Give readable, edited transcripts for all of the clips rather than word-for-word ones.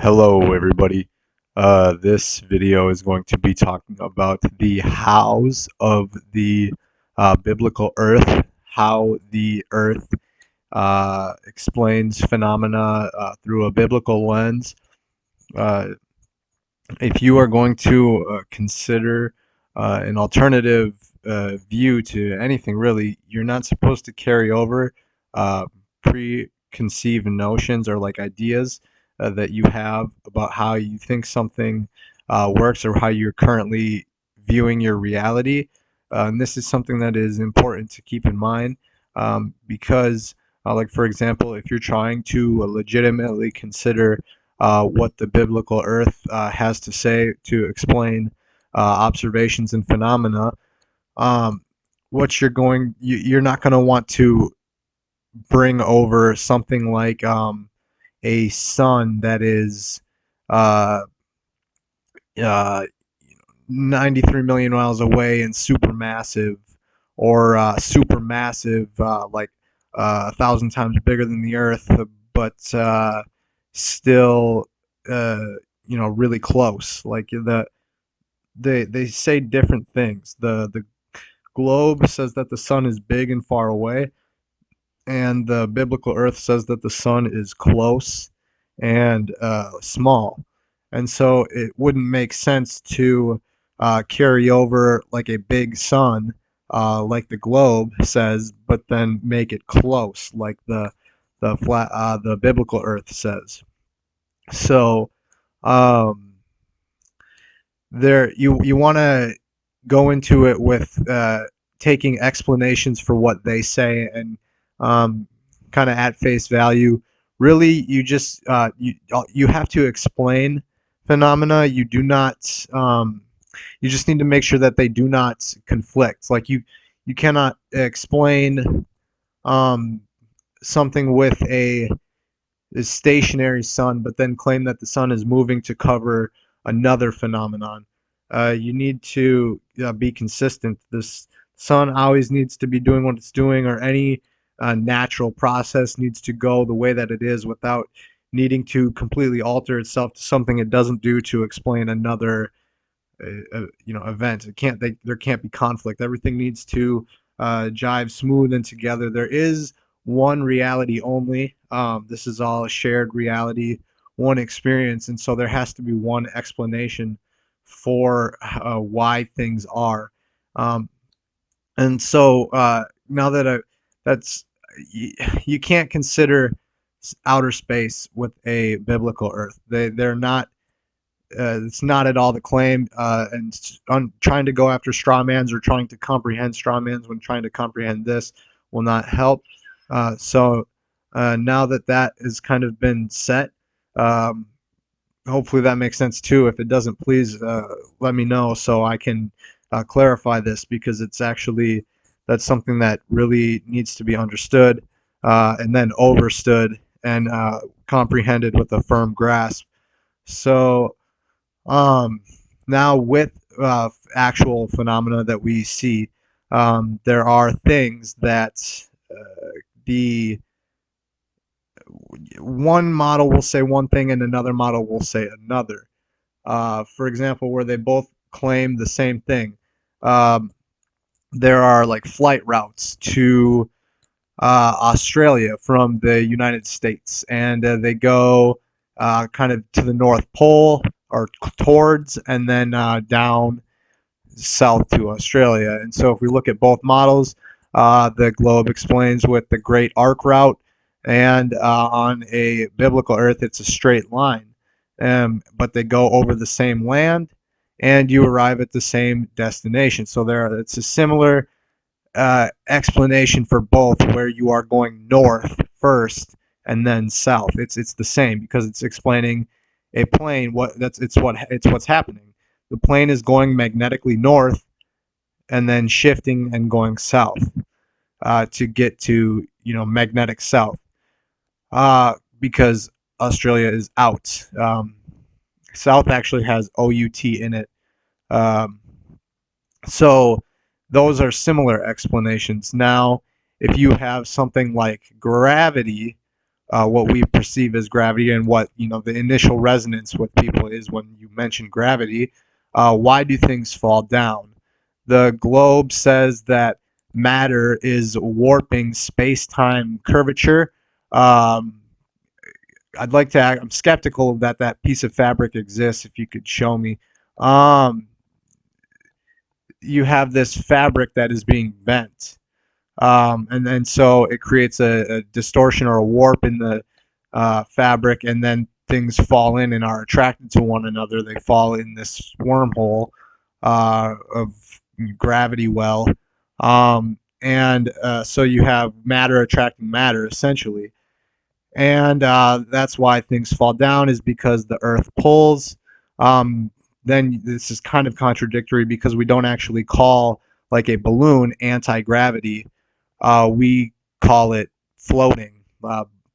Hello, everybody. This video is going to be talking about the hows of the biblical Earth, how the Earth explains phenomena through a biblical lens. Uh, if you are going to consider an alternative view to anything, really, you're not supposed to carry over uh, preconceived notions or like ideas that you have about how you think something works or how you're currently viewing your reality. And this is something that is important to keep in mind because, like, for example, if you're trying to legitimately consider what the biblical earth has to say to explain observations and phenomena, um, what you're not going to want to bring over something like a sun that is uh, uh, 93 million miles away and supermassive, or supermassive, like 1,000 times bigger than the Earth, but still, uh, really close. Like they say different things. The globe says that the sun is big and far away, and the biblical Earth says that the sun is close and small. And so it wouldn't make sense to carry over like a big sun, like the globe says, but then make it close, like the biblical Earth says. So um, you want to go into it with taking explanations for what they say and um, kind of at face value. Really, you have to explain phenomena. You do not. You just need to make sure that they do not conflict. Like you cannot explain um, something with a stationary sun, but then claim that the sun is moving to cover another phenomenon. You need to be consistent. This sun always needs to be doing what it's doing, or any natural process needs to go the way that it is without needing to completely alter itself to something it doesn't do to explain another event. There can't be conflict. Everything needs to jive smooth and together. There is one reality only. This is all a shared reality, one experience, and so there has to be one explanation for why things are. Um, and so now that that's you can't consider outer space with a biblical Earth. They're not, it's not at all the claim, and trying to go after straw mans or trying to comprehend straw mans when trying to comprehend this will not help. So now that that has kind of been set, um, hopefully that makes sense too. If it doesn't, please let me know so I can clarify this, because it's actually that's something that really needs to be understood and then overstood and comprehended with a firm grasp. So um, now with actual phenomena that we see, there are things that the one model will say one thing and another model will say another. For example, where they both claim the same thing. Um, there are like flight routes to Australia from the United States, and they go kind of to the North Pole or towards, and then down south to Australia. And so if we look at both models, the globe explains with the Great Arc Route, and on a biblical Earth, it's a straight line. But they go over the same land, and you arrive at the same destination. So it's a similar explanation for both, where you are going north first and then south. It's the same because it's explaining a plane. It's what's happening. The plane is going magnetically north and then shifting and going south to get to magnetic south, because Australia is out. South actually has OUT in it. Um, So those are similar explanations. Now, if you have something like gravity, what we perceive as gravity and what the initial resonance with people is when you mention gravity. Why do things fall down? The globe says that matter is warping space-time curvature. Um, I'm skeptical that that piece of fabric exists. If you could show me, um, you have this fabric that is being bent, and then so it creates a distortion or a warp in the fabric, and then things fall in and are attracted to one another. They fall in this wormhole of gravity well, and so you have matter attracting matter essentially, and that's why things fall down is because the Earth pulls. Um, then this is kind of contradictory because we don't actually call like a balloon anti-gravity. We call it floating.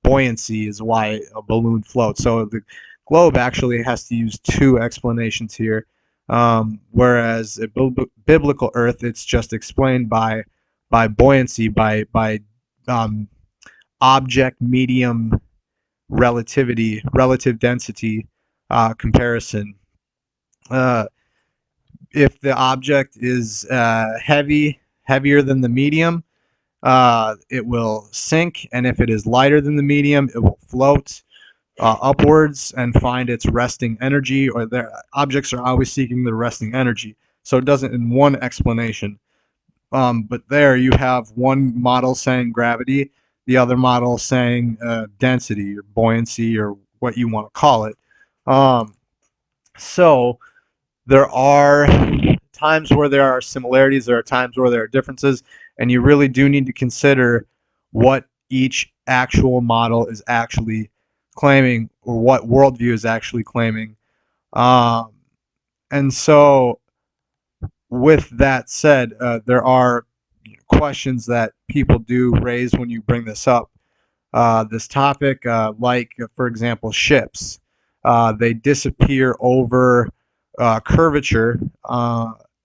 Buoyancy is why a balloon floats. So the globe actually has to use two explanations here, whereas a biblical Earth, it's just explained by buoyancy, by um, object medium relativity, relative density comparison. Uh, if the object is heavier than the medium, it will sink, and if it is lighter than the medium, it will float upwards and find its resting energy. Or their objects are always seeking their resting energy, so it doesn't in one explanation. But there you have one model saying gravity, the other model saying density or buoyancy or what you want to call it. Um, so there are times where there are similarities, there are times where there are differences, and you really do need to consider what each actual model is actually claiming or what worldview is actually claiming. Um, and so, with that said, there are questions that people do raise when you bring this topic, like, for example, ships. They disappear over curvature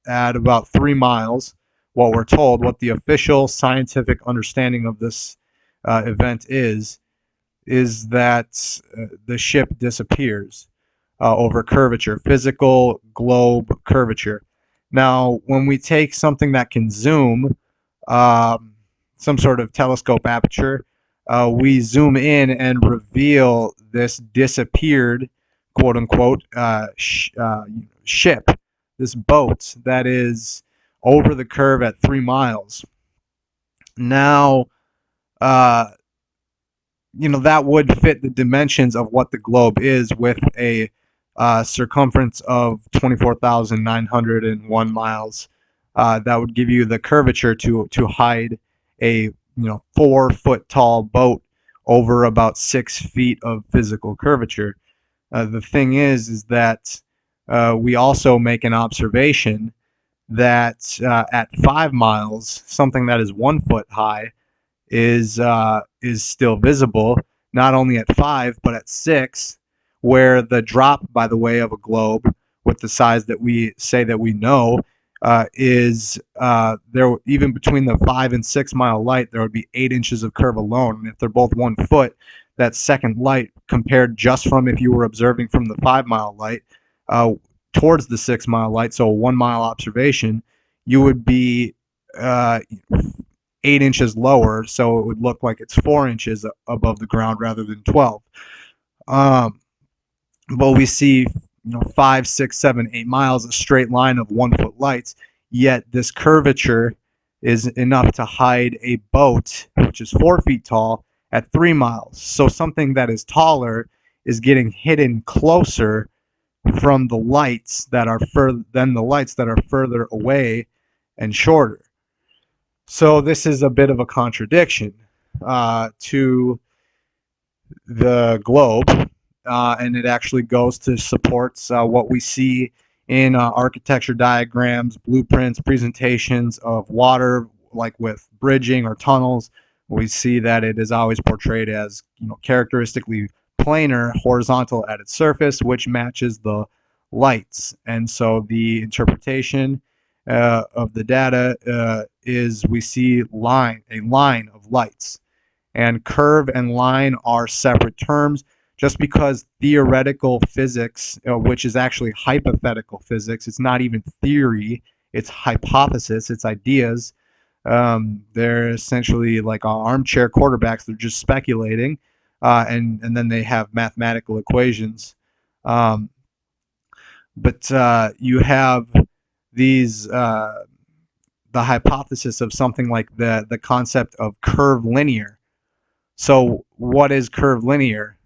at about 3 miles. What we're told, what the official scientific understanding of this event is that the ship disappears over curvature, physical globe curvature. Now, when we take something that can zoom, um, some sort of telescope aperture, we zoom in and reveal this disappeared, quote unquote, ship, this boat that is over the curve at 3 miles. Now, uh, that would fit the dimensions of what the globe is with a circumference of 24,901 miles. That would give you the curvature to hide a 4 foot tall boat over about 6 feet of physical curvature. The thing is that we also make an observation that at 5 miles, something that is 1 foot high is still visible, not only at 5 but at 6, where the drop, by the way, of a globe with the size that we say that we know is there. Even between the 5 and 6 mile light, there would be 8 inches of curve alone, and if they're both 1 foot, that second light compared just from if you were observing from the 5 mile light uh, towards the 6 mile light, so a 1 mile observation, you would be uh, 8 inches lower, so it would look like it's 4 inches above the ground rather than 12. Um, but we see, 5, 6, 7, 8 miles, a straight line of 1 foot lights. Yet this curvature is enough to hide a boat, which is 4 feet tall, at 3 miles. So something that is taller is getting hidden closer from the lights that are further away and shorter. So this is a bit of a contradiction to the globe, and it actually goes to supports what we see in architecture diagrams, blueprints, presentations of water, like with bridging or tunnels. We see that it is always portrayed as characteristically planar, horizontal at its surface, which matches the lights. And so the interpretation of the data is we see a line of lights, And curve and line are separate terms. Just because theoretical physics, which is actually hypothetical physics, it's not even theory, it's hypothesis, it's ideas. They're essentially like armchair quarterbacks. They're just speculating, and then they have mathematical equations. Um, but you have these the hypothesis of something like the concept of curvilinear. So what is curvilinear?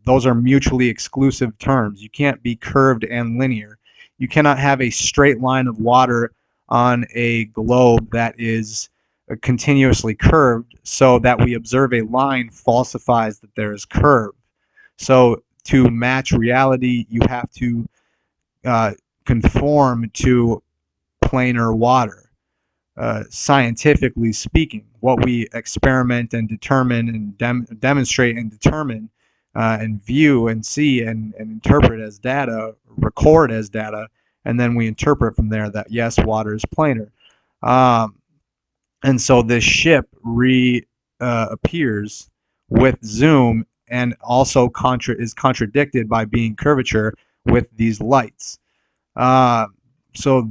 Those are mutually exclusive terms. You can't be curved and linear. You cannot have a straight line of water on a globe that is continuously curved, so that we observe a line falsifies that there is curve. So to match reality, you have to uh, conform to planar water. Scientifically speaking, what we experiment and determine and demonstrate and determine and view and see and interpret as data, record as data, and then we interpret from there that yes, water is planar. Um, and so this ship appears with zoom and also is contradicted by being curvature with these lights. Uh, so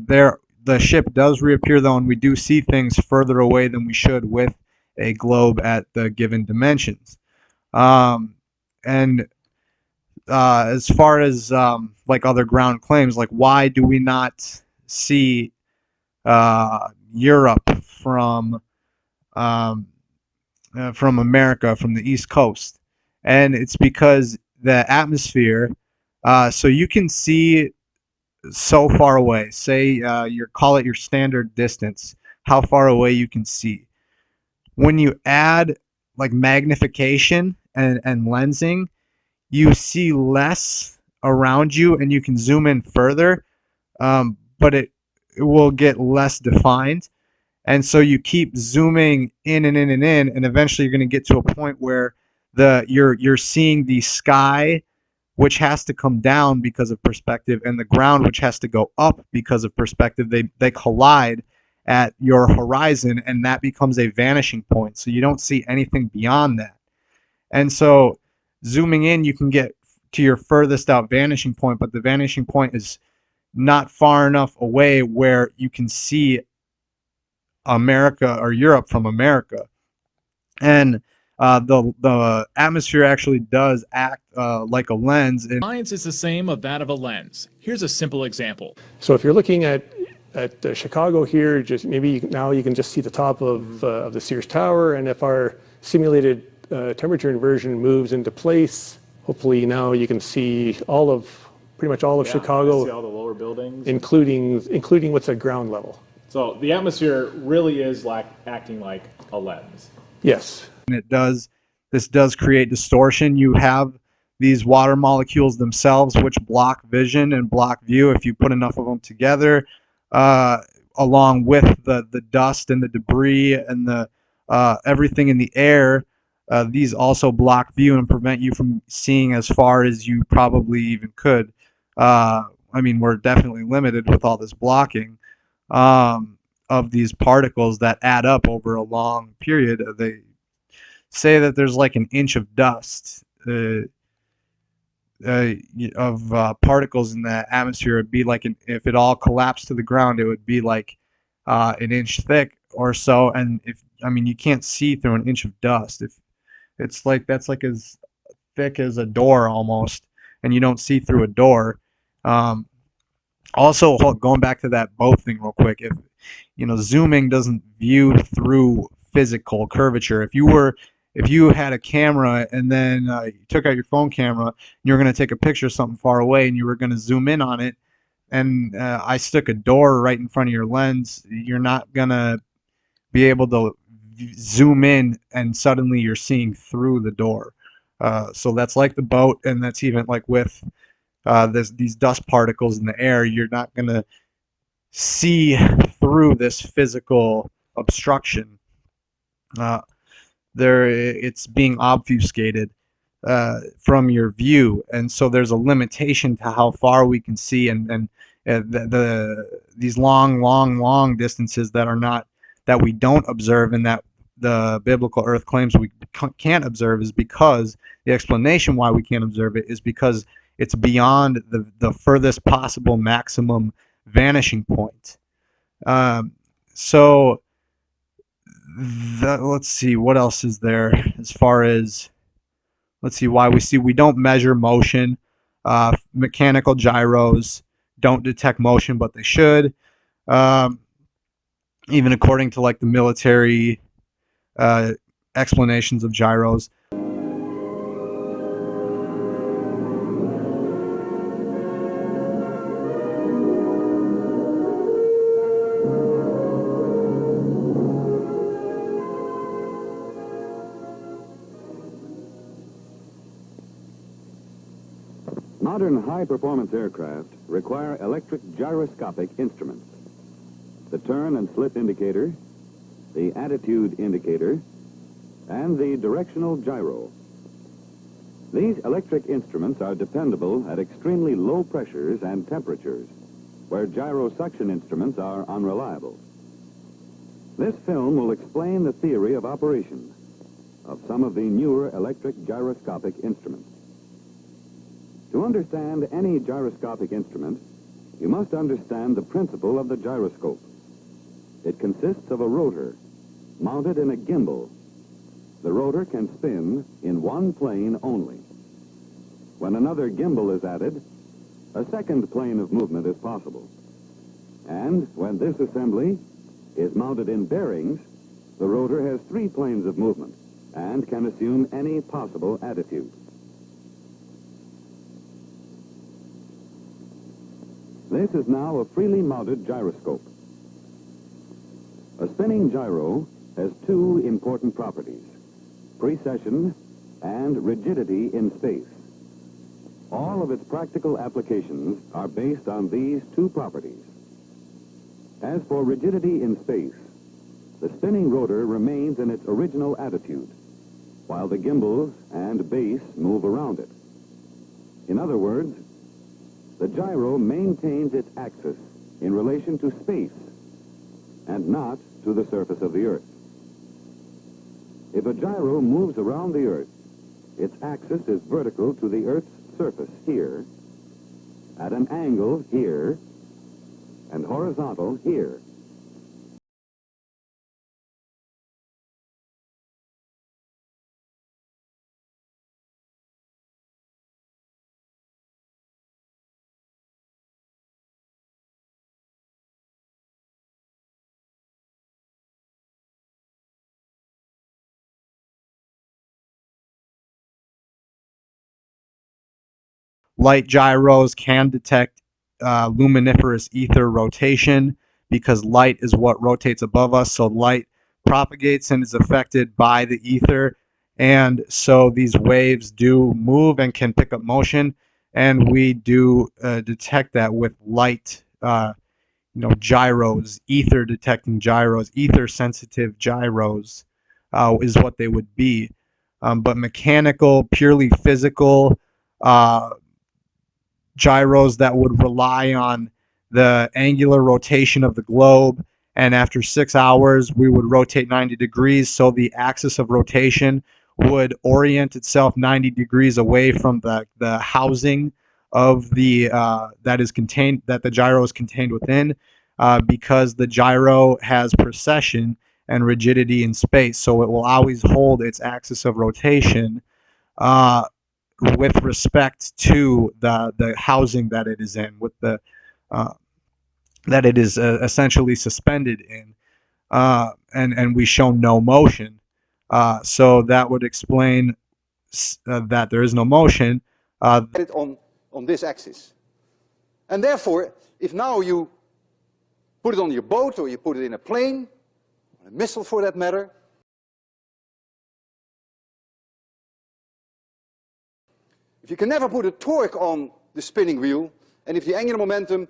the ship does reappear though, and we do see things further away than we should with a globe at the given dimensions. And as far as like other ground claims, like why do we not see Europe um, from America, from the East Coast? And it's because the atmosphere. So you can see so far away. Say you call it your standard distance, how far away you can see. When you add like magnification and lensing, you see less around you, and you can zoom in further, but it will get less defined. And so you keep zooming in and in and in, and eventually you're going to get to a point where you're seeing the sky, which has to come down because of perspective, and the ground, which has to go up because of perspective. They collide at your horizon, and that becomes a vanishing point. So you don't see anything beyond that. And so zooming in, you can get to your furthest out vanishing point, but the vanishing point is not far enough away where you can see America or Europe from America. And the atmosphere actually does act like a lens. Science is the same of that of a lens. Here's a simple example. So if you're looking at Chicago here, just maybe now you can just see the top of the Sears Tower, and if our simulated temperature inversion moves into place, hopefully now you can see pretty much all of Chicago, see all the lower buildings, including what's at ground level. So the atmosphere really is like acting like a lens. Yes. And this does create distortion. You have these water molecules themselves, which block vision and block view if you put enough of them together, along with the dust and the debris and the everything in the air. These also block view and prevent you from seeing as far as you probably even could. I mean, we're definitely limited with all this blocking of these particles that add up over a long period. They say that there's like an inch of dust of particles in the atmosphere. It'd be like if it all collapsed to the ground, it would be like an inch thick or so. And if I mean, you can't see through an inch of dust. If it's like that's like as thick as a door almost, and you don't see through a door. Also, going back to that boat thing real quick, if zooming doesn't view through physical curvature. If you had a camera and then you took out your phone camera and you were going to take a picture of something far away and you were going to zoom in on it, and I stuck a door right in front of your lens, you're not going to be able to zoom in and suddenly you're seeing through the door. So that's like the boat, and that's even like with these dust particles in the air. You're not going to see through this physical obstruction. It's being obfuscated from your view, and so there's a limitation to how far we can see, and these long distances that we don't observe, and that the biblical earth claims we can't observe is because the explanation why we can't observe it is because it's beyond the furthest possible maximum vanishing point. So let's see, what else is there as far as, let's see, why we don't measure motion. Mechanical gyros don't detect motion, but they should. Even according to like the military explanations of gyros. Modern high-performance aircraft require electric gyroscopic instruments. The turn and slip indicator, the attitude indicator, and the directional gyro. These electric instruments are dependable at extremely low pressures and temperatures, where gyro suction instruments are unreliable. This film will explain the theory of operation of some of the newer electric gyroscopic instruments. To understand any gyroscopic instrument, you must understand the principle of the gyroscope. It consists of a rotor mounted in a gimbal. The rotor can spin in one plane only. When another gimbal is added, a second plane of movement is possible. And when this assembly is mounted in bearings, the rotor has 3 planes of movement and can assume any possible attitude. This is now a freely mounted gyroscope. A spinning gyro has 2 important properties: precession and rigidity in space. All of its practical applications are based on these 2 properties. As for rigidity in space, the spinning rotor remains in its original attitude, while the gimbals and base move around it. In other words, the gyro maintains its axis in relation to space and not to the surface of the Earth. If a gyro moves around the Earth, its axis is vertical to the Earth's surface here, at an angle here, and horizontal here. Light gyros can detect luminiferous ether rotation because light is what rotates above us. So light propagates and is affected by the ether. And so these waves do move and can pick up motion. And we do detect that with light, gyros, ether detecting gyros, ether sensitive gyros is what they would be. But mechanical, purely physical, gyros that would rely on the angular rotation of the globe, and after 6 hours we would rotate 90 degrees, so the axis of rotation would orient itself 90 degrees away from the housing of the that the gyro is contained within, because the gyro has precession and rigidity in space, so it will always hold its axis of rotation with respect to the housing that it is in, with the that it is essentially suspended in, and we show no motion. So that would explain that there is no motion. It on this axis, and therefore, if now you put it on your boat or you put it in a plane, a missile for that matter, if you can never put a torque on the spinning wheel, and if the angular momentum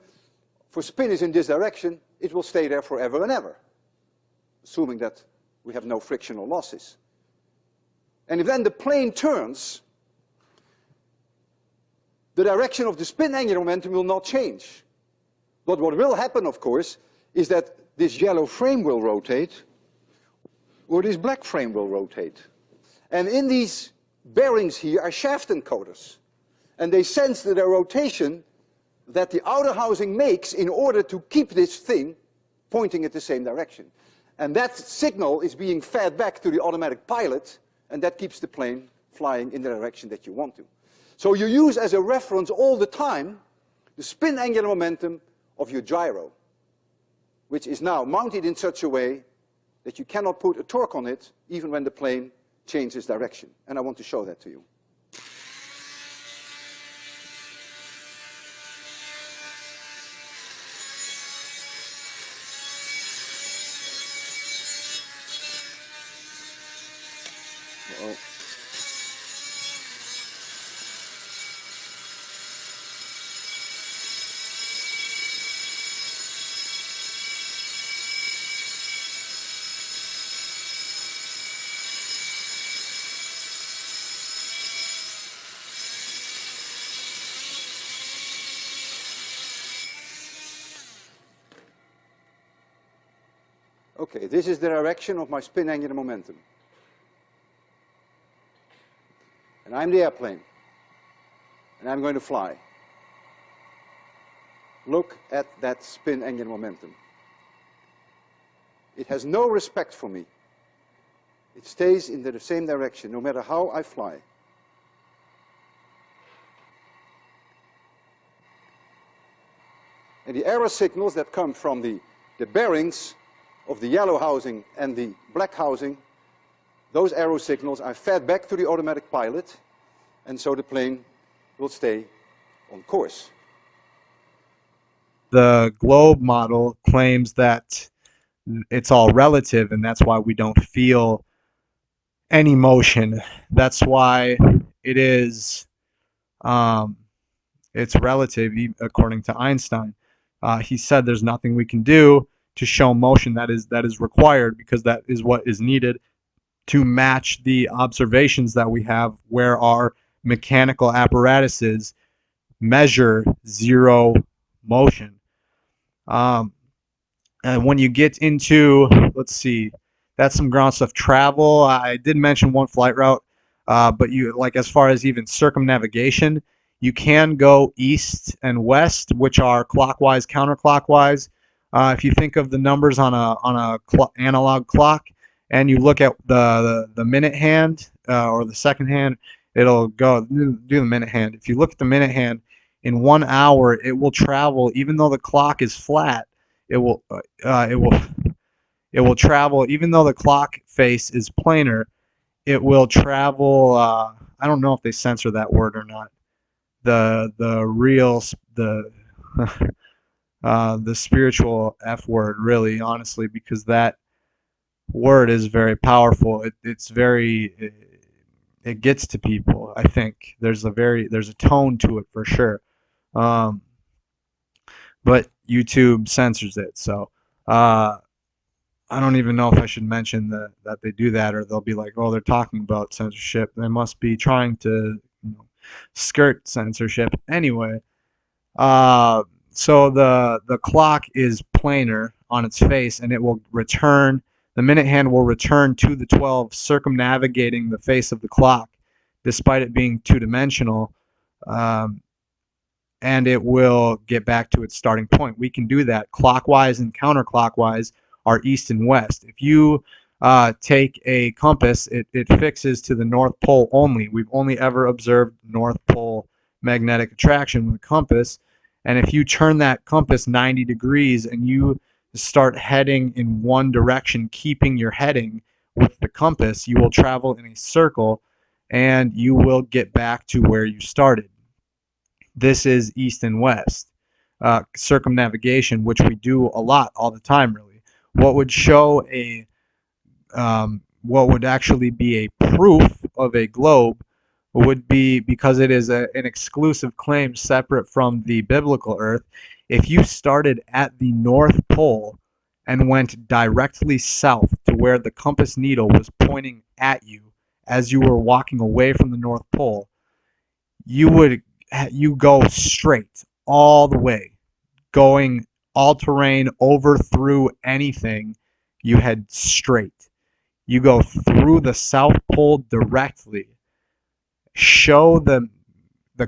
for spin is in this direction, it will stay there forever and ever, assuming that we have no frictional losses. And if then the plane turns, the direction of the spin angular momentum will not change. But what will happen, of course, is that this yellow frame will rotate, or this black frame will rotate. And in these bearings here are shaft encoders. And they sense the rotation that the outer housing makes in order to keep this thing pointing at the same direction. And that signal is being fed back to the automatic pilot, and that keeps the plane flying in the direction that you want to. So you use as a reference all the time the spin angular momentum of your gyro, which is now mounted in such a way that you cannot put a torque on it even when the plane changes direction. And I want to show that to you. Uh-oh. Okay, this is the direction of my spin angular momentum. And I'm the airplane. And I'm going to fly. Look at that spin angular momentum. It has no respect for me. It stays in the same direction no matter how I fly. And the error signals that come from the bearings of the yellow housing and the black housing, those arrow signals are fed back to the automatic pilot, and so the plane will stay on course. The globe model claims that it's all relative, and that's why we don't feel any motion. That's why it is, it's relative, according to Einstein. He said there's nothing we can do to show motion that is required, because that is what is needed to match the observations that we have where our mechanical apparatuses measure zero motion. And when you get into, let's see, that's some ground stuff. Travel, I did mention one flight route, but you, like, as far as even circumnavigation, you can go east and west, which are clockwise, counterclockwise. If you think of the numbers on a analog clock, and you look at the minute hand or the second hand, it'll go do the minute hand. If you look at the minute hand, in 1 hour it will travel, even though the clock is flat. It will travel, even though the clock face is planar. It will travel. I don't know if they censor that word or not. The spiritual F word, really, honestly, because that word is very powerful. It gets to people. I think there's a tone to it for sure. But YouTube censors it, so I don't even know if I should mention that they do that, or they'll be like, oh, they're talking about censorship. They must be trying to, skirt censorship. Anyway, so the clock is planar on its face, and it will return. The minute hand will return to the 12, circumnavigating the face of the clock, despite it being two-dimensional, and it will get back to its starting point. We can do that. Clockwise and counterclockwise are east and west. If you take a compass, it fixes to the North Pole only. We've only ever observed North Pole magnetic attraction with a compass. And if you turn that compass 90 degrees and you start heading in one direction, keeping your heading with the compass, you will travel in a circle and you will get back to where you started. This is east and west circumnavigation, which we do a lot all the time, really. What would show what would actually be a proof of a globe would be, because it is an exclusive claim separate from the biblical Earth, if you started at the North Pole and went directly south to where the compass needle was pointing at you as you were walking away from the North Pole, you go straight all the way, going all terrain, over through anything. You head straight. You go through the South Pole directly, show the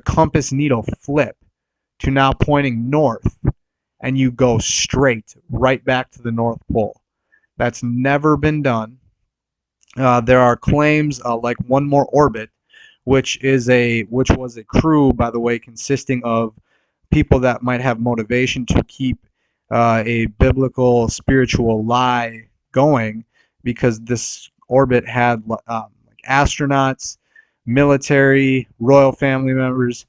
compass needle flip to now pointing north, and you go straight right back to the North Pole. That's never been done. There are claims like One More Orbit, which was a crew, by the way, consisting of people that might have motivation to keep a biblical spiritual lie going, because this orbit had like astronauts, military, royal family members.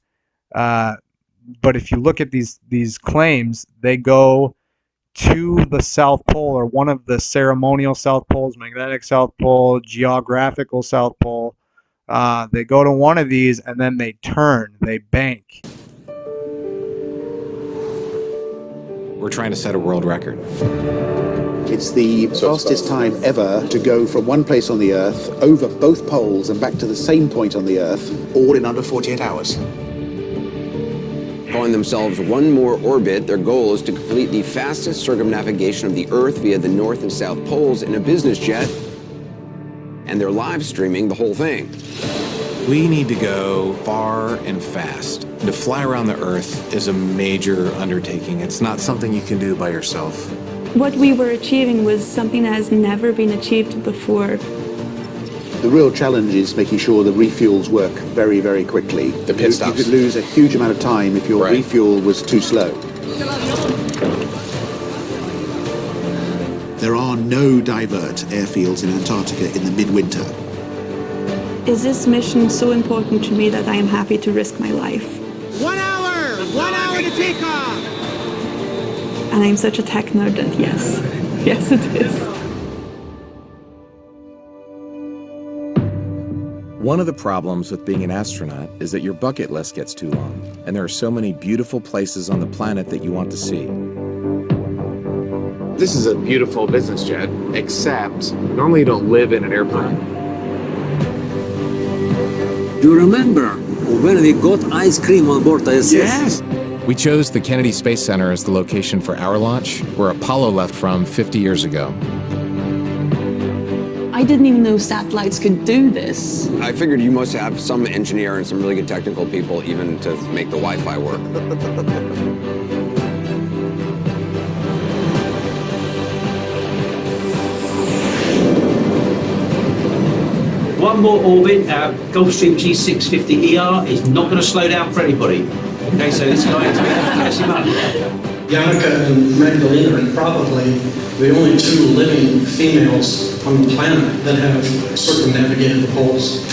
Uh, but if you look at these claims, they go to the South Pole, or one of the ceremonial South Poles, magnetic South Pole, geographical South Pole. They go to one of these and then they turn, they bank. We're trying to set a world record. It's the fastest time ever to go from one place on the Earth, over both poles and back to the same point on the Earth, all in under 48 hours. Calling themselves One More Orbit, their goal is to complete the fastest circumnavigation of the Earth via the North and South Poles in a business jet, and they're live streaming the whole thing. We need to go far and fast. To fly around the Earth is a major undertaking. It's not something you can do by yourself. What we were achieving was something that has never been achieved before. The real challenge is making sure the refuels work very, very quickly. The pit stops. You could lose a huge amount of time if your refuel was too slow. There are no divert airfields in Antarctica in the midwinter. Is this mission so important to me that I am happy to risk my life? 1 hour! 1 hour to take off! And I'm such a tech nerd that yes. Yes, it is. One of the problems with being an astronaut is that your bucket list gets too long, and there are so many beautiful places on the planet that you want to see. This is a beautiful business jet, except normally you don't live in an airplane. Do you remember when we got ice cream on board ISS? Yes! We chose the Kennedy Space Center as the location for our launch, where Apollo left from 50 years ago. I didn't even know satellites could do this. I figured you must have some engineer and some really good technical people even to make the Wi-Fi work. One More Orbit, our Gulfstream G650ER is not going to slow down for anybody. Okay, so this guy is going to press him up. Yannicka and Magdalena are probably the only two living females on the planet that have circumnavigated the poles.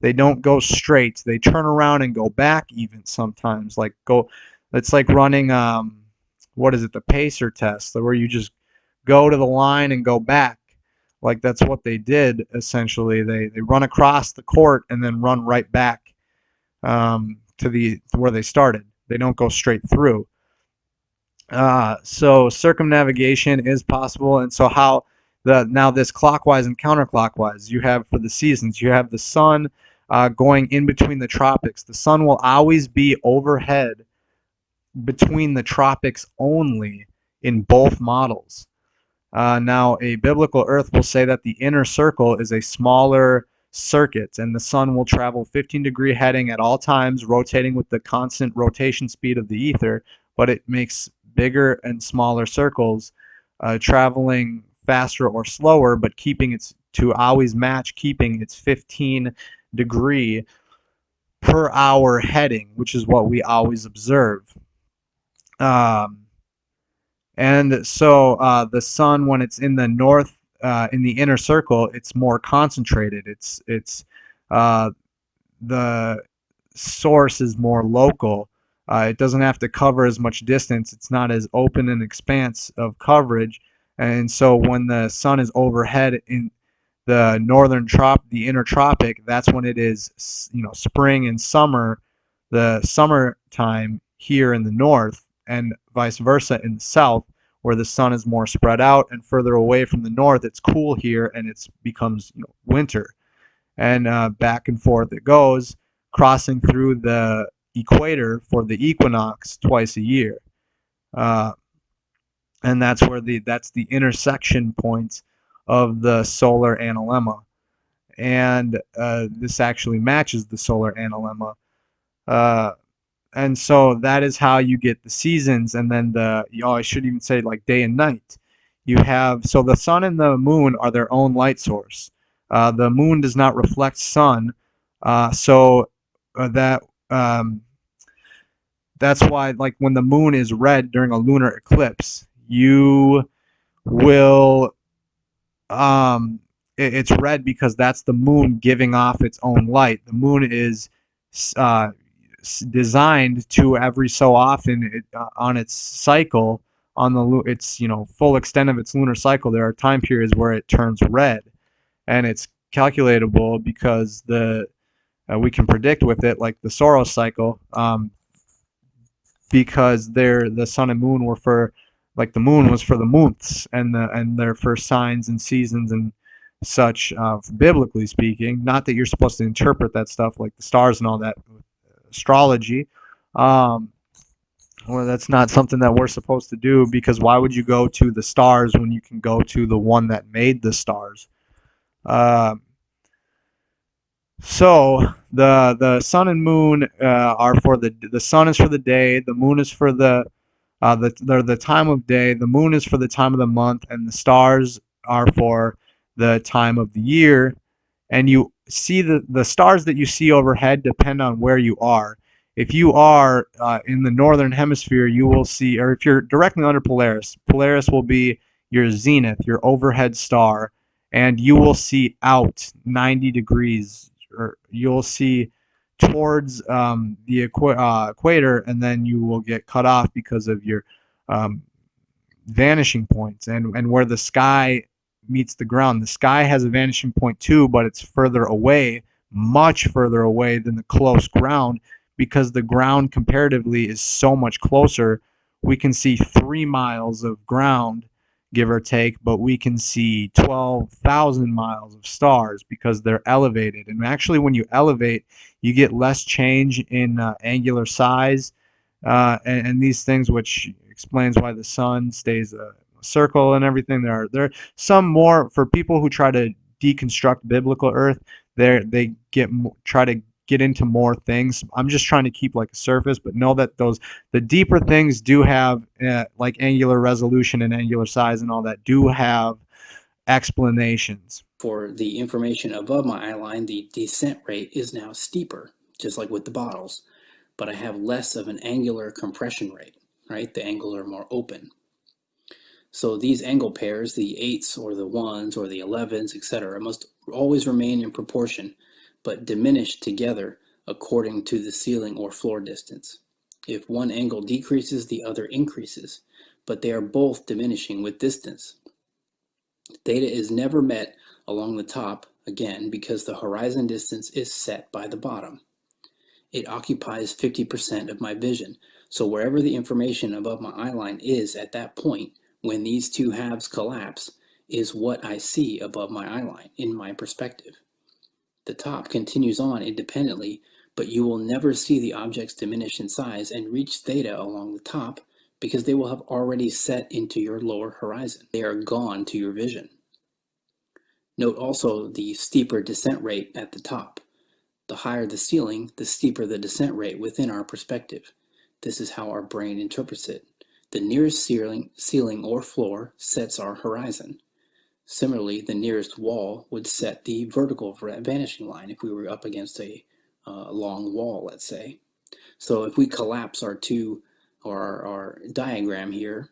They don't go straight. They turn around and go back even sometimes. It's like running the pacer test, where you just go to the line and go back. Like, that's what they did essentially. They run across the court and then run right back to where they started. They don't go straight through. So circumnavigation is possible, and so now this clockwise and counterclockwise, you have for the seasons, you have the sun going in between the tropics. The sun will always be overhead between the tropics only in both models. Now, a biblical Earth will say that the inner circle is a smaller circuit, and the sun will travel 15-degree heading at all times, rotating with the constant rotation speed of the ether, but it makes bigger and smaller circles, traveling faster or slower, but keeping always match, keeping its 15-degree per hour heading, which is what we always observe. And so the sun, when it's in the north, in the inner circle, it's more concentrated. The source is more local. It doesn't have to cover as much distance. It's not as open an expanse of coverage. And so when the sun is overhead in the the inner tropic, that's when it is, spring and summer, the summertime here in the north, and vice versa in the south, where the sun is more spread out, and further away from the north, it's cool here and it becomes winter. and back and forth it goes, crossing through the equator for the equinox twice a year. Uh, and that's the intersection point of the solar analemma. And this actually matches the solar analemma. Uh, and so that is how you get the seasons, and then I should even say like day and night. You have, so the sun and the moon are their own light source. The moon does not reflect sun, so that that's why, like, when the moon is red during a lunar eclipse, you will it's red because that's the moon giving off its own light. The moon is uh, designed to every so often on its cycle, on its full extent of its lunar cycle, there are time periods where it turns red, and it's calculatable because we can predict with it, like the Soros cycle, because the sun and moon were for, like, the moon was for the months, and they're for signs and seasons and such, biblically speaking. Not that you're supposed to interpret that stuff like the stars and all that, astrology. Well, that's not something that we're supposed to do, because why would you go to the stars when you can go to the one that made the stars? So the sun and moon are for the sun is for the day, the moon is for they're the time of day, the moon is for the time of the month, and the stars are for the time of the year. And you see the stars that you see overhead depend on where you are. If you are in the northern hemisphere, you will see, or if you're directly under Polaris, Polaris will be your zenith, your overhead star, and you will see out 90 degrees, or you'll see towards the equator, and then you will get cut off because of your um, vanishing points, and where the sky meets the ground. The sky has a vanishing point too, but it's further away, much further away than the close ground, because the ground comparatively is so much closer. We can see 3 miles of ground, give or take, but we can see 12,000 miles of stars because they're elevated. And actually, when you elevate, you get less change in angular size, and these things, which explains why the sun stays a circle and everything. There are some more for people who try to deconstruct biblical Earth. They try to get into more things. I'm just trying to keep like a surface, but know that the deeper things do have, like angular resolution and angular size and all that, do have explanations. For the information above my eye line, the descent rate is now steeper, just like with the bottles, but I have less of an angular compression rate, right? The angles are more open. So these angle pairs, the 8s or the 1s or the 11s, etc., must always remain in proportion, but diminish together according to the ceiling or floor distance. If one angle decreases, the other increases, but they are both diminishing with distance. Theta is never met along the top, again, because the horizon distance is set by the bottom. It occupies 50% of my vision, so wherever the information above my eye line is at that point, when these two halves collapse, is what I see above my eye line in my perspective. The top continues on independently, but you will never see the objects diminish in size and reach theta along the top, because they will have already set into your lower horizon. They are gone to your vision. Note also the steeper descent rate at the top. The higher the ceiling, the steeper the descent rate within our perspective. This is how our brain interprets it. The nearest ceiling or floor sets our horizon. Similarly, the nearest wall would set the vertical vanishing line if we were up against a long wall, let's say. So if we collapse our diagram here,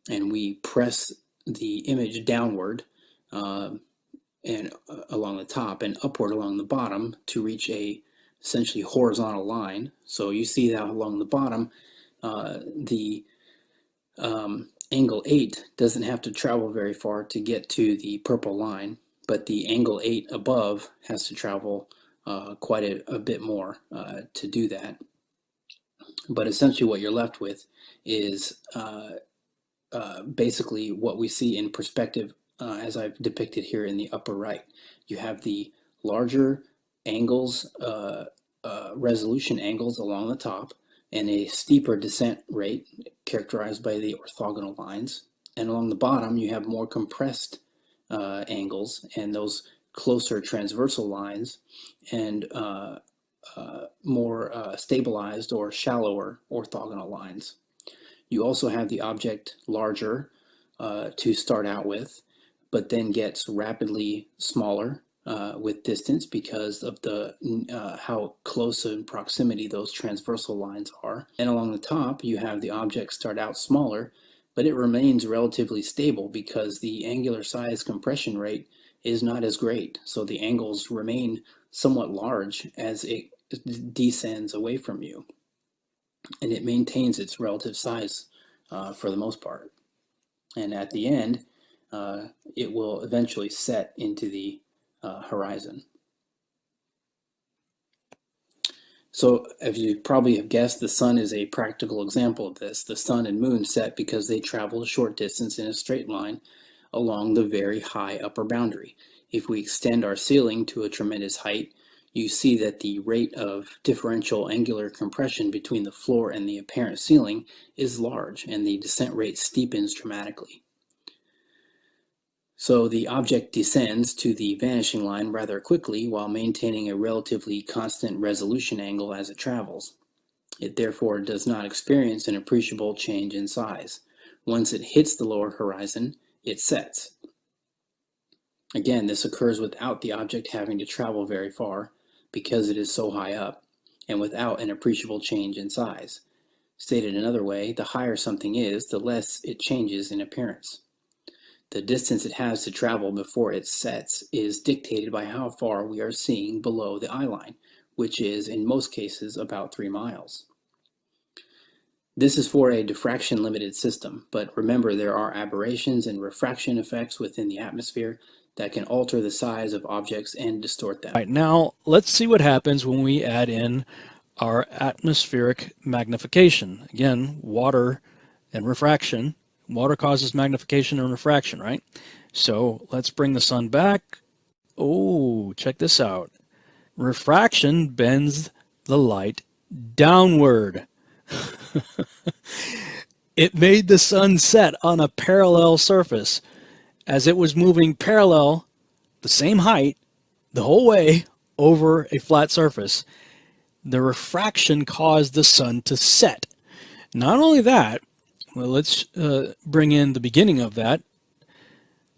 and we press the image downward and along the top and upward along the bottom to reach a essentially horizontal line. So you see that along the bottom, the angle 8 doesn't have to travel very far to get to the purple line, but the angle 8 above has to travel quite a bit more to do that. But essentially what you're left with is basically what we see in perspective as I've depicted here in the upper right. You have the larger angles, resolution angles along the top, and a steeper descent rate characterized by the orthogonal lines. And along the bottom, you have more compressed angles and those closer transversal lines, and more stabilized or shallower orthogonal lines. You also have the object larger to start out with, but then gets rapidly smaller with distance because of the how close in proximity those transversal lines are. And along the top, you have the object start out smaller, but it remains relatively stable because the angular size compression rate is not as great. So the angles remain somewhat large as it descends away from you, and it maintains its relative size for the most part. And at the end, it will eventually set into the horizon. So, as you probably have guessed, the sun is a practical example of this. The sun and moon set because they travel a short distance in a straight line along the very high upper boundary. If we extend our ceiling to a tremendous height, you see that the rate of differential angular compression between the floor and the apparent ceiling is large, and the descent rate steepens dramatically. So the object descends to the vanishing line rather quickly while maintaining a relatively constant resolution angle as it travels. It therefore does not experience an appreciable change in size. Once it hits the lower horizon, it sets. Again, this occurs without the object having to travel very far because it is so high up, and without an appreciable change in size. Stated another way, the higher something is, the less it changes in appearance. The distance it has to travel before it sets is dictated by how far we are seeing below the eye line, which is, in most cases, about 3 miles. This is for a diffraction-limited system, but remember there are aberrations and refraction effects within the atmosphere that can alter the size of objects and distort them. All right, now let's see what happens when we add in our atmospheric magnification. Again, water and refraction. Water causes magnification and refraction, right? So let's bring the sun back. Oh, check this out. Refraction bends the light downward. It made the sun set on a parallel surface as it was moving parallel, the same height, the whole way over a flat surface. The refraction caused the sun to set. Not only that, well, let's bring in the beginning of that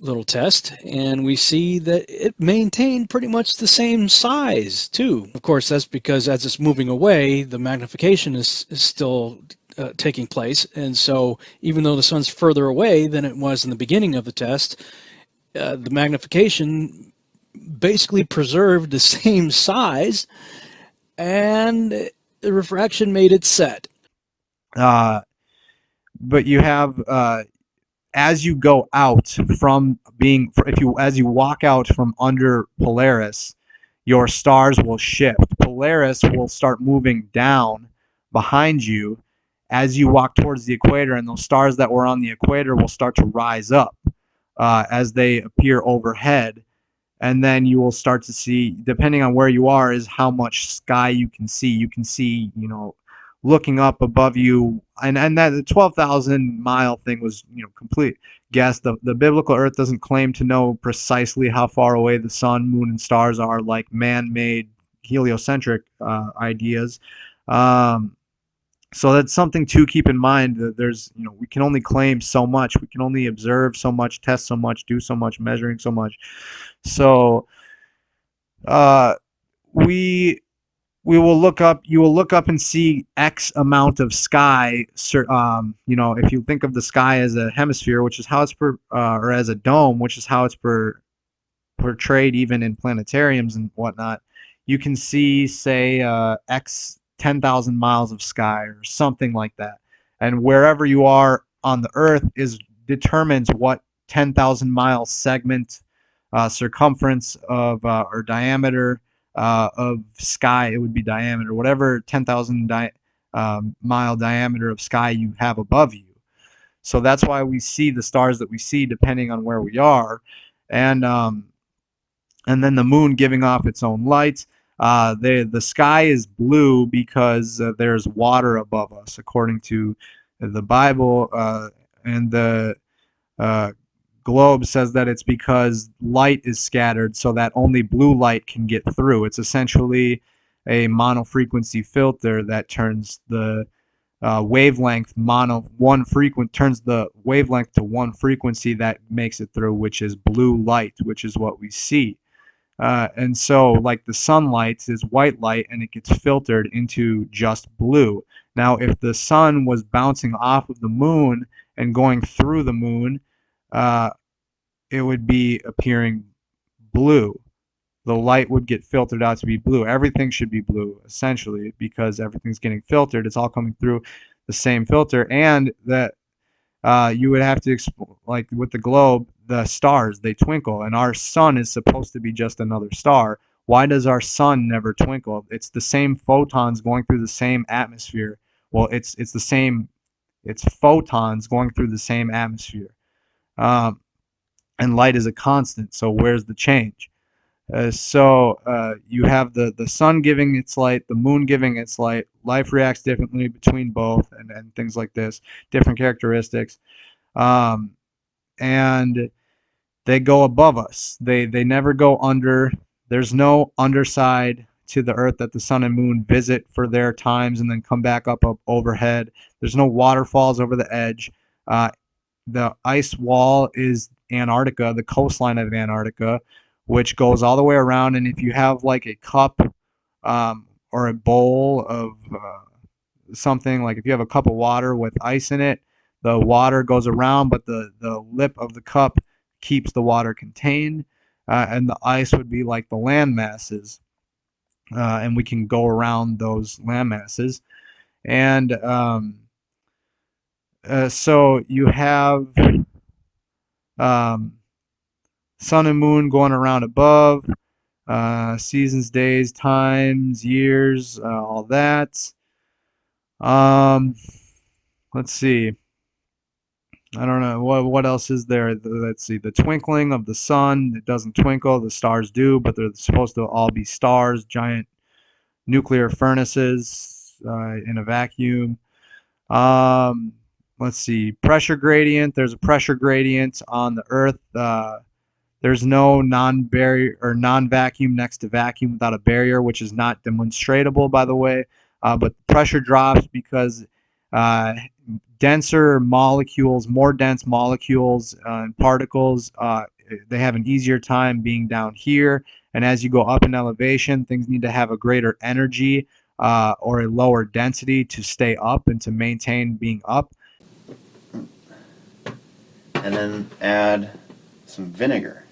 little test, and we see that it maintained pretty much the same size too. Of course, that's because as it's moving away, the magnification is still taking place, and so even though the sun's further away than it was in the beginning of the test, the magnification basically preserved the same size, and the refraction made it set. But you have as you go out from being, as you walk out from under Polaris, your stars will shift. Polaris will start moving down behind you as you walk towards the equator, and those stars that were on the equator will start to rise up as they appear overhead. And then you will start to see, depending on where you are, is how much sky you can see. You can see, looking up above you, and that the 12,000 mile thing was, complete guess. The biblical Earth doesn't claim to know precisely how far away the sun, moon, and stars are, like man-made heliocentric ideas. So that's something to keep in mind, that there's, we can only claim so much. We can only observe so much, test so much, do so much, measuring so much. So we will look up, you will look up and see X amount of sky. If you think of the sky as a hemisphere, which is how it's or as a dome, which is how it's portrayed even in planetariums and whatnot, you can see, say, X 10,000 miles of sky or something like that. And wherever you are on the Earth determines what 10,000 mile segment, circumference of or diameter of sky. It would be diameter, whatever 10,000 mile diameter of sky you have above you. So that's why we see the stars that we see depending on where we are, and then the moon giving off its own light. The sky is blue because there's water above us, according to the Bible, and the uh, globe says that it's because light is scattered so that only blue light can get through. It's essentially a monofrequency filter that turns the wavelength turns the wavelength to one frequency that makes it through, which is blue light, which is what we see. And so, like the sunlight is white light and it gets filtered into just blue. Now, if the sun was bouncing off of the moon and going through the moon, uh, it would be appearing blue. The light would get filtered out to be blue. Everything should be blue, essentially, because everything's getting filtered. It's all coming through the same filter, and that you would have to like with the globe, the stars they twinkle, and our sun is supposed to be just another star. Why does our sun never twinkle? It's the same photons going through the same atmosphere. Well, it's the same. It's photons going through the same atmosphere, and light is a constant. So where's the change? You have the sun giving its light, the moon giving its light. Life reacts differently between both, and things like this, different characteristics. Um, and they go above us. They never go under. There's no underside to the earth that the sun and moon visit for their times and then come back up overhead. There's no waterfalls over the edge. Uh, the ice wall is Antarctica, the coastline of Antarctica, which goes all the way around. And if you have like a cup or a bowl of something, like if you have a cup of water with ice in it, the water goes around, but the lip of the cup keeps the water contained. And the ice would be like the land masses. And we can go around those land masses. And so you have um, sun and moon going around above, seasons, days, times, years, all that. Let's see. I don't know what else is there. Let's see. The twinkling of the sun. It doesn't twinkle. The stars do, but they're supposed to all be stars, giant nuclear furnaces in a vacuum. Let's see. Pressure gradient. There's a pressure gradient on the Earth. There's no non-barrier or non-vacuum next to vacuum without a barrier, which is not demonstratable, by the way. But pressure drops because denser molecules, more dense molecules and particles, they have an easier time being down here. And as you go up in elevation, things need to have a greater energy or a lower density to stay up and to maintain being up. And then add some vinegar.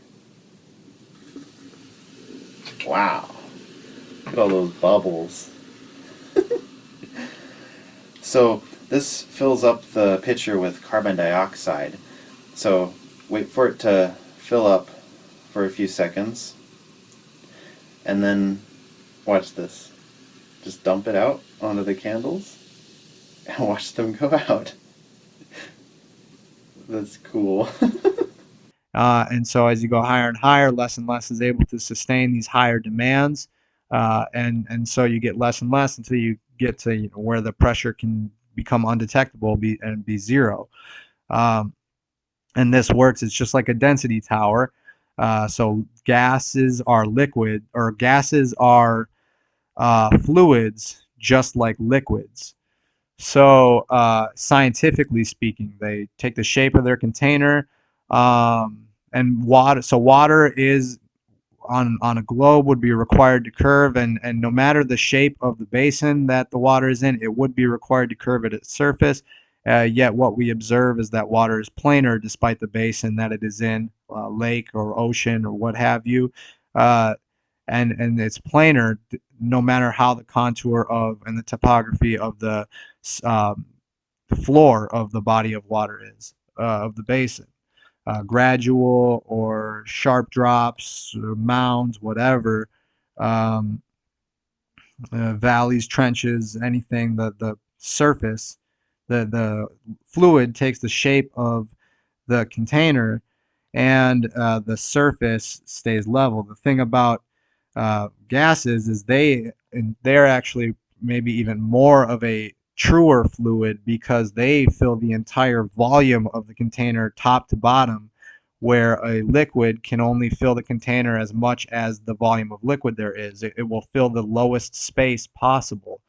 Wow. Look at all those bubbles. So this fills up the pitcher with carbon dioxide. So wait for it to fill up for a few seconds. And then watch this. Just dump it out onto the candles and watch them go out. That's cool. And so as you go higher and higher, less and less is able to sustain these higher demands. And so you get less and less until you get to where the pressure can become undetectable and be zero. And this works. It's just like a density tower. So gases are liquid, or gases are fluids, just like liquids. So scientifically speaking, they take the shape of their container, and water. So water is on a globe would be required to curve, and no matter the shape of the basin that the water is in, it would be required to curve at its surface. Yet what we observe is that water is planar despite the basin that it is in, lake or ocean or what have you. And it's planar no matter how the contour of and the topography of the floor of the body of water is, of the basin. Gradual or sharp drops, or mounds, whatever, valleys, trenches, anything, the surface, the fluid takes the shape of the container, and the surface stays level. The thing about gases is they're actually maybe even more of a truer fluid because they fill the entire volume of the container top to bottom, where a liquid can only fill the container as much as the volume of liquid there is. It will fill the lowest space possible,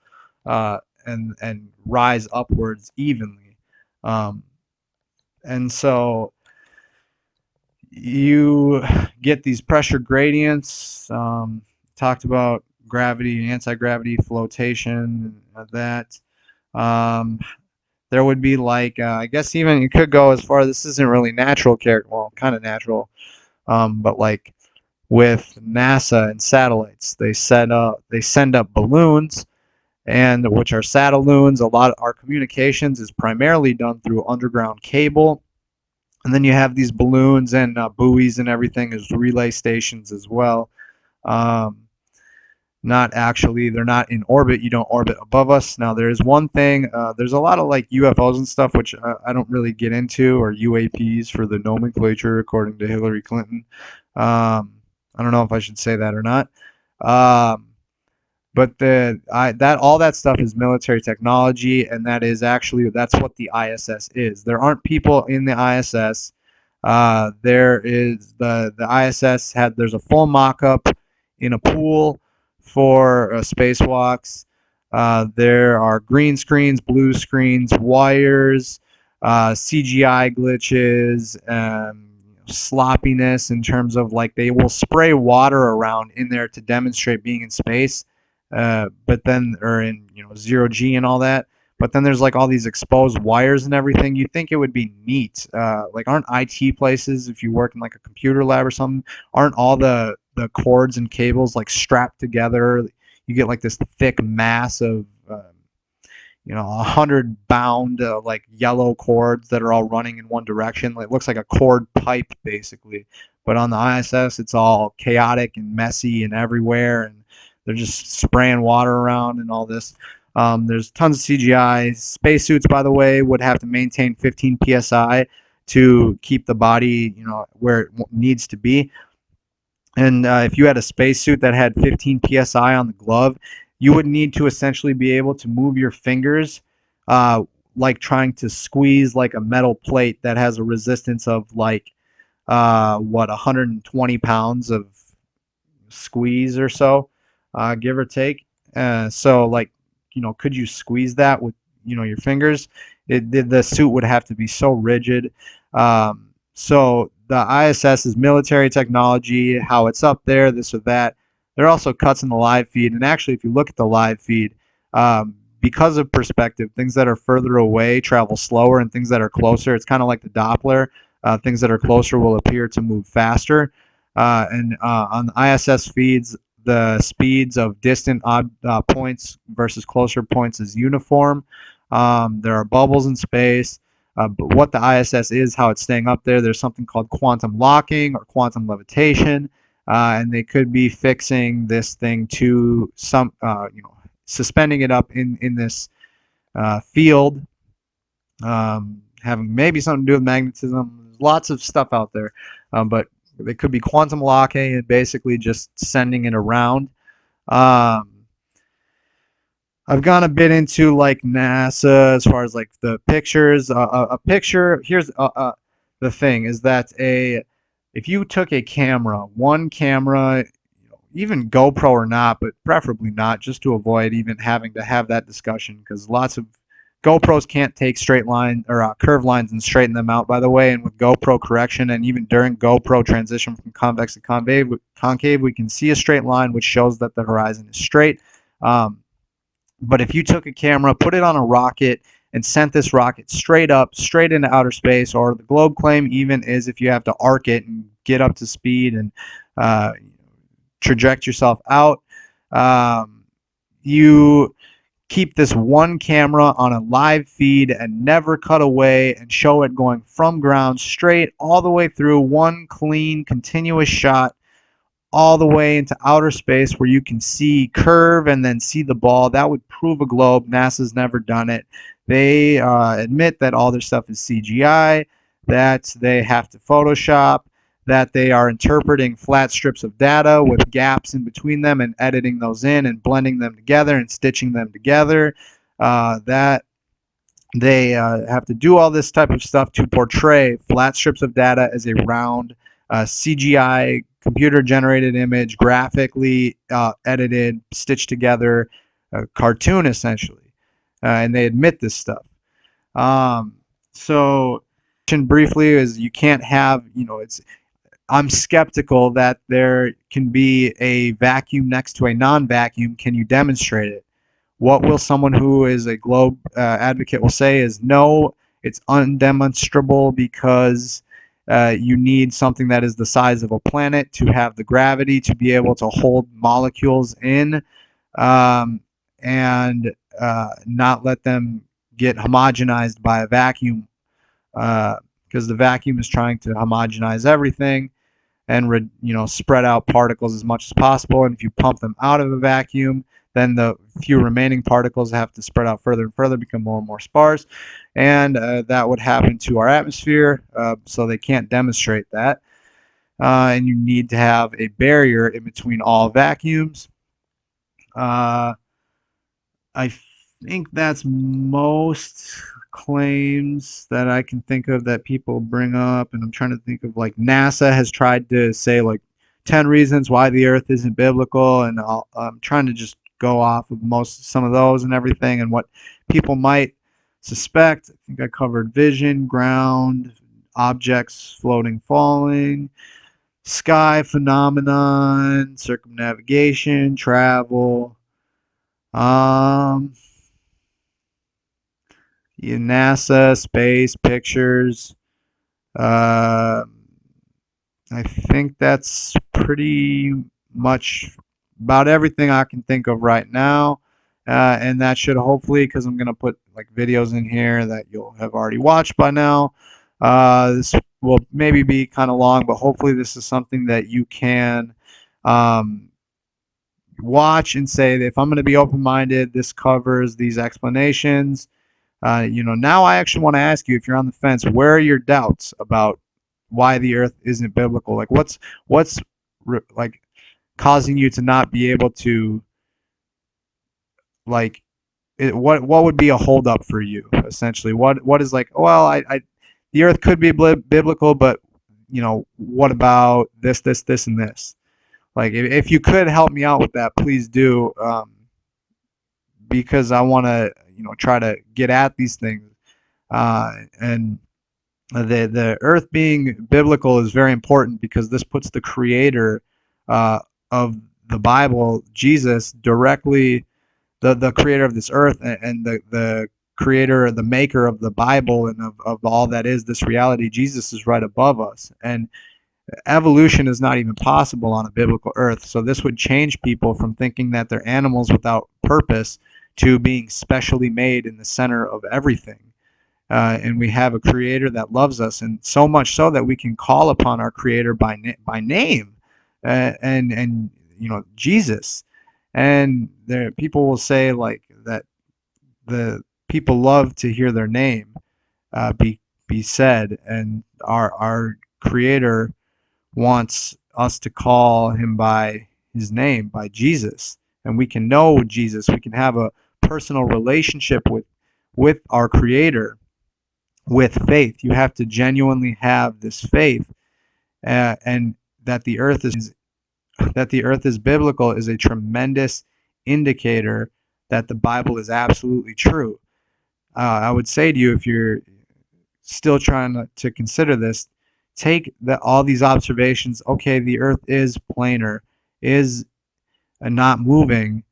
and rise upwards evenly. Um, and so you get these pressure gradients. Talked about gravity, anti-gravity, flotation, that. Um, there would be like, I guess even you could go as far, this isn't really natural character, well, kind of natural, but like with NASA and satellites, they send up balloons, and which are satelloons. A lot of our communications is primarily done through underground cable. And then you have these balloons and buoys and everything as relay stations as well. Um, Not actually, they're not in orbit. You don't orbit above us. Now, there's one thing, there's a lot of like UFOs and stuff, which I don't really get into, or UAPs for the nomenclature, according to Hillary Clinton. I don't know if I should say that or not. Um, but that all that stuff is military technology, and that's what the ISS is. There aren't people in the ISS. There is the ISS there's a full mock-up in a pool for spacewalks. There are green screens, blue screens, wires, CGI glitches, sloppiness in terms of like they will spray water around in there to demonstrate being in space, but then or in zero G and all that. But then there's like all these exposed wires and everything. You think it would be neat. Like aren't IT places, if you work in like a computer lab or something, aren't all the cords and cables like strapped together? You get like this thick mass of 100 bound like yellow cords that are all running in one direction. It looks like a cord pipe basically. But on the ISS, it's all chaotic and messy and everywhere, and they're just spraying water around and all this. There's tons of CGI. Spacesuits, by the way, would have to maintain 15 psi to keep the body, where it needs to be. And if you had a spacesuit that had 15 psi on the glove, you would need to essentially be able to move your fingers, like trying to squeeze like a metal plate that has a resistance of like 120 pounds of squeeze or so, give or take. So like, could you squeeze that with your fingers? The suit would have to be so rigid. So the ISS is military technology, how it's up there, this or that. There are also cuts in the live feed, and actually, if you look at the live feed, because of perspective, things that are further away travel slower, and things that are closer, it's kind of like the Doppler. Things that are closer will appear to move faster. And on the ISS feeds, the speeds of distant points versus closer points is uniform. There are bubbles in space. But what the ISS is, how it's staying up there, there's something called quantum locking or quantum levitation, and they could be fixing this thing to suspending it up in this field, having maybe something to do with magnetism. There's lots of stuff out there, but they could be quantum locking and basically just sending it around. I've gone a bit into like NASA as far as like the pictures. A picture. Here's the thing: is that if you took a camera, one camera, even GoPro or not, but preferably not, just to avoid even having to have that discussion, because lots of GoPros can't take straight line or curved lines and straighten them out, by the way. And with GoPro correction, and even during GoPro transition from convex to concave, we can see a straight line, which shows that the horizon is straight. But if you took a camera, put it on a rocket, and sent this rocket straight up, straight into outer space, or the globe claim even is if you have to arc it and get up to speed and traject yourself out, you keep this one camera on a live feed and never cut away and show it going from ground straight all the way through one clean, continuous shot all the way into outer space where you can see curve and then see the ball. That would prove a globe. NASA's never done it. They admit that all their stuff is CGI, that they have to Photoshop, that they are interpreting flat strips of data with gaps in between them and editing those in and blending them together and stitching them together. That they have to do all this type of stuff to portray flat strips of data as a round CGI computer-generated image, graphically edited, stitched together cartoon, essentially. And they admit this stuff. So, briefly, is you can't have, I'm skeptical that there can be a vacuum next to a non-vacuum. Can you demonstrate it? What will someone who is a globe advocate will say is no, it's undemonstrable because you need something that is the size of a planet to have the gravity to be able to hold molecules in and not let them get homogenized by a vacuum because the vacuum is trying to homogenize everything and spread out particles as much as possible. And if you pump them out of a vacuum, then the few remaining particles have to spread out further and further, become more and more sparse, and that would happen to our atmosphere. So they can't demonstrate that, and you need to have a barrier in between all vacuums. I think that's most claims that I can think of that people bring up, and I'm trying to think of, like, NASA has tried to say like 10 reasons why the Earth isn't biblical, and I'm trying to just go off of some of those and everything and what people might suspect. I think I covered vision, ground, objects floating, falling, sky phenomenon, circumnavigation, travel. NASA, space, pictures. I think that's pretty much about everything I can think of right now. And that should hopefully, because I'm going to put like videos in here that you'll have already watched by now. This will maybe be kind of long, but hopefully this is something that you can watch and say that if I'm going to be open-minded, this covers these explanations. Now I actually want to ask you, if you're on the fence, where are your doubts about why the Earth isn't biblical? Like, what's like causing you to not be able to, like, what would be a holdup for you, essentially? What is like, well, the Earth could be biblical, but what about this, and this? Like, if you could help me out with that, please do, because I want to, try to get at these things. And the Earth being biblical is very important because this puts the creator of the Bible, Jesus, directly, the creator of this earth and the creator, the maker of the Bible and of all that is this reality. Jesus is right above us, and evolution is not even possible on a biblical earth. So this would change people from thinking that they're animals without purpose to being specially made in the center of everything. And we have a creator that loves us, and so much so that we can call upon our creator by name, and Jesus. And there, people will say like that the people love to hear their name be said, and our creator wants us to call him by his name, by Jesus, and we can know Jesus. We can have a personal relationship with our creator with faith. You have to genuinely have this faith, and that the earth is biblical is a tremendous indicator that the Bible is absolutely true. I would say to you, if you're still trying to consider this, take all these observations. Okay, the earth is planar, is not moving.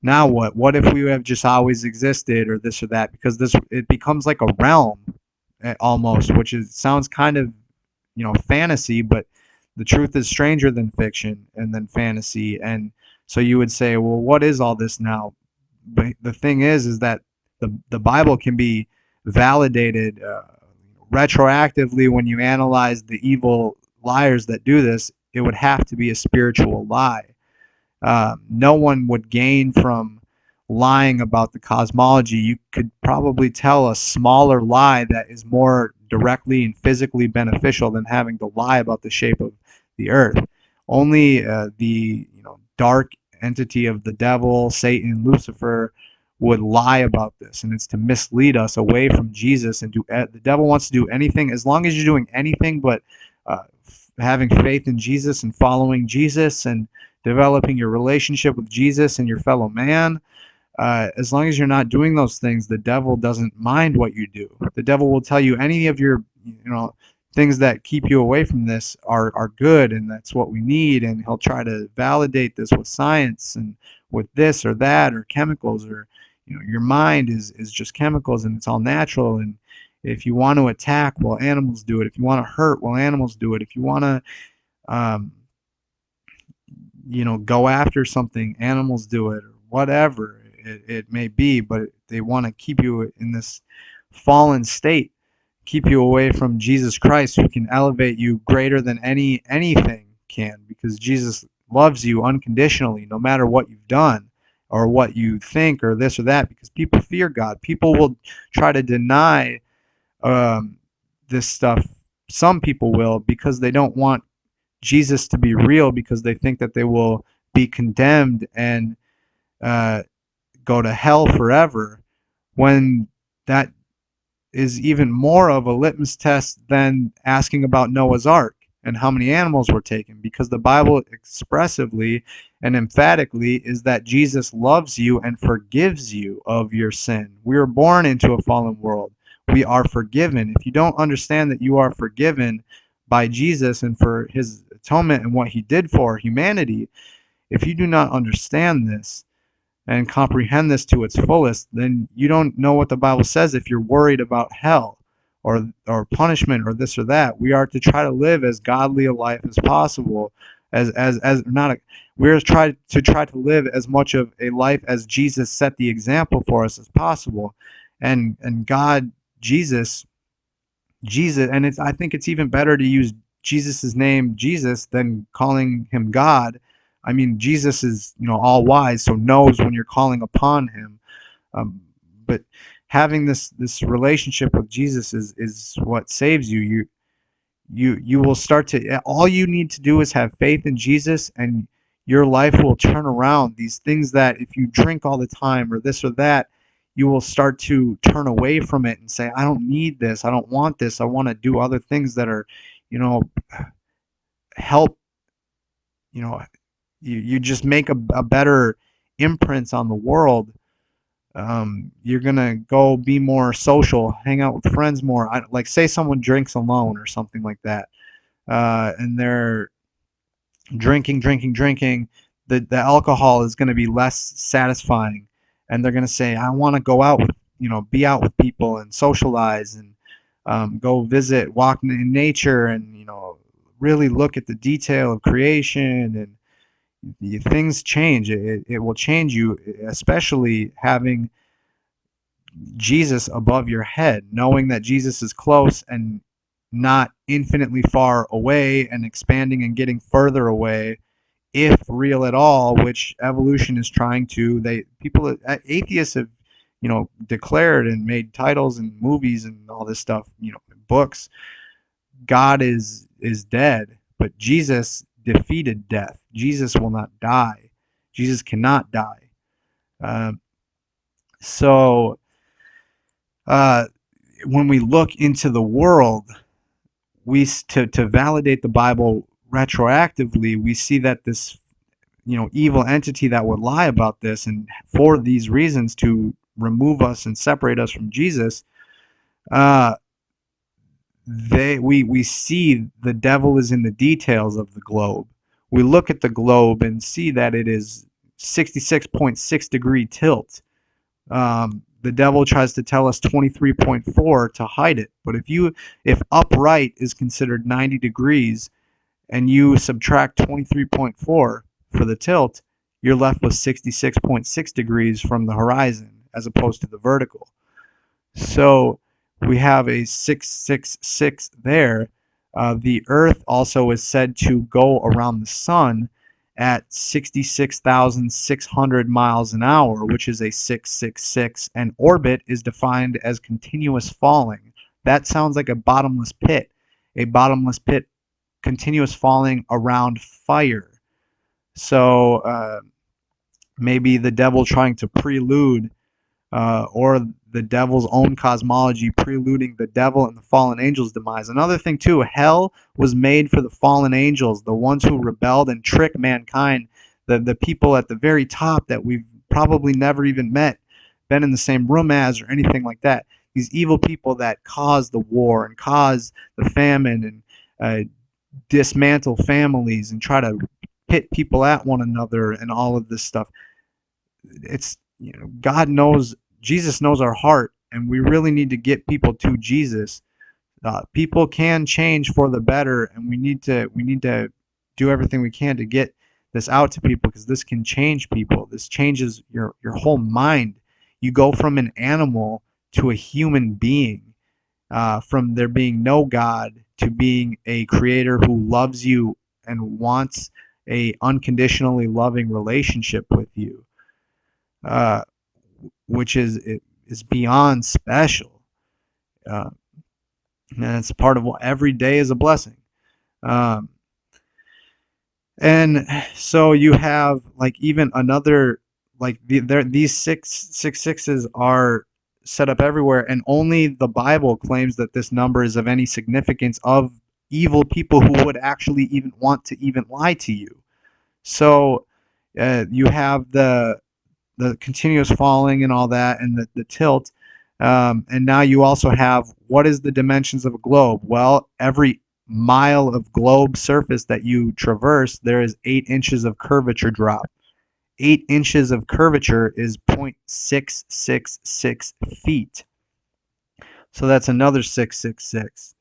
Now what? What if we have just always existed, or this or that? Because it becomes like a realm almost, which sounds kind of fantasy, but the truth is stranger than fiction and than fantasy. And so you would say, well, what is all this now? But the thing is that the Bible can be validated retroactively. When you analyze the evil liars that do this, it would have to be a spiritual lie. No one would gain from lying about the cosmology, you could probably tell a smaller lie that is more directly and physically beneficial than having to lie about the shape of the earth. Only the dark entity of the devil, Satan, Lucifer would lie about this, and it's to mislead us away from Jesus. And the devil wants to do anything, as long as you're doing anything but having faith in Jesus and following Jesus and developing your relationship with Jesus and your fellow man. As long as you're not doing those things, the devil doesn't mind what you do. The devil will tell you any of your, things that keep you away from this are good, and that's what we need. And he'll try to validate this with science and with this or that or chemicals, or your mind is just chemicals and it's all natural. And if you want to attack, well, animals do it. If you want to hurt, well, animals do it. If you want to um, go after something, animals do it, or whatever it may be. But they want to keep you in this fallen state, keep you away from Jesus Christ, who can elevate you greater than anything can, because Jesus loves you unconditionally, no matter what you've done or what you think or this or that, because people fear God. People will try to deny this stuff. Some people will, because they don't want Jesus to be real, because they think that they will be condemned and go to hell forever, when that is even more of a litmus test than asking about Noah's Ark and how many animals were taken, because the Bible expressively and emphatically is that Jesus loves you and forgives you of your sin. We were born into a fallen world. We are forgiven. If you don't understand that you are forgiven by Jesus and for his atonement and what he did for humanity, if you do not understand this and comprehend this to its fullest, then you don't know what the Bible says if you're worried about hell or punishment or this or that. We are to try to live as godly a life as possible, we're try to live as much of a life as Jesus set the example for us as possible. And God, Jesus, and I think it's even better to use Jesus' name, Jesus, than calling him God. I mean, Jesus is, all wise, so knows when you're calling upon him. But having this relationship with Jesus is what saves you. You will start to. All you need to do is have faith in Jesus, and your life will turn around. These things that if you drink all the time or this or that, you will start to turn away from it and say, I don't need this. I don't want this. I want to do other things that are, help. You just make a better imprint on the world. You're gonna go be more social, hang out with friends more. Like, say someone drinks alone or something like that, and they're drinking. The alcohol is going to be less satisfying, and they're going to say, I want to go out with, be out with people and socialize and go visit, walk in nature, and really look at the detail of creation. And things change. It will change you, especially having Jesus above your head, knowing that Jesus is close and not infinitely far away and expanding and getting further away, if real at all, which evolution is trying to. Atheists have, declared and made titles and movies and all this stuff, books. God is dead, but Jesus defeated death. Jesus will not die. Jesus cannot die. So when we look into the world, to validate the Bible retroactively, we see that this evil entity that would lie about this, and for these reasons to remove us and separate us from Jesus, we see the devil is in the details of the globe. We look at the globe and see that it is 66.6 degree tilt. The devil tries to tell us 23.4 to hide it, but if upright is considered 90 degrees and you subtract 23.4 for the tilt, you're left with 66.6 degrees from the horizon as opposed to the vertical. So we have a 666 there. The earth also is said to go around the sun, at 66,600 miles an hour, which is a 666, and orbit is defined as continuous falling. That sounds like a bottomless pit. A bottomless pit, continuous falling around fire. So maybe the devil trying to prelude, or the devil's own cosmology preluding the devil and the fallen angels' demise. Another thing too, hell was made for the fallen angels, the ones who rebelled and tricked mankind, the people at the very top that we've probably never even met, been in the same room as, or anything like that. These evil people that cause the war and cause the famine and dismantle families and try to pit people at one another and all of this stuff. It's, God knows, Jesus knows our heart, and we really need to get people to Jesus. People can change for the better, and we need to do everything we can to get this out to people, because this can change people. This changes your whole mind. You go from an animal to a human being, from there being no God to being a creator who loves you and wants a unconditionally loving relationship with you, which is beyond special. And it's part of what every day is a blessing. And so you have like even another, like these 666s are set up everywhere, and only the Bible claims that this number is of any significance of evil people who would actually even want to even lie to you. So you have the continuous falling and all that, and the tilt. And now you also have, what is the dimensions of a globe? Well, every mile of globe surface that you traverse, there is 8 inches of curvature drop. 8 inches of curvature is 0.666 feet. So that's another 666.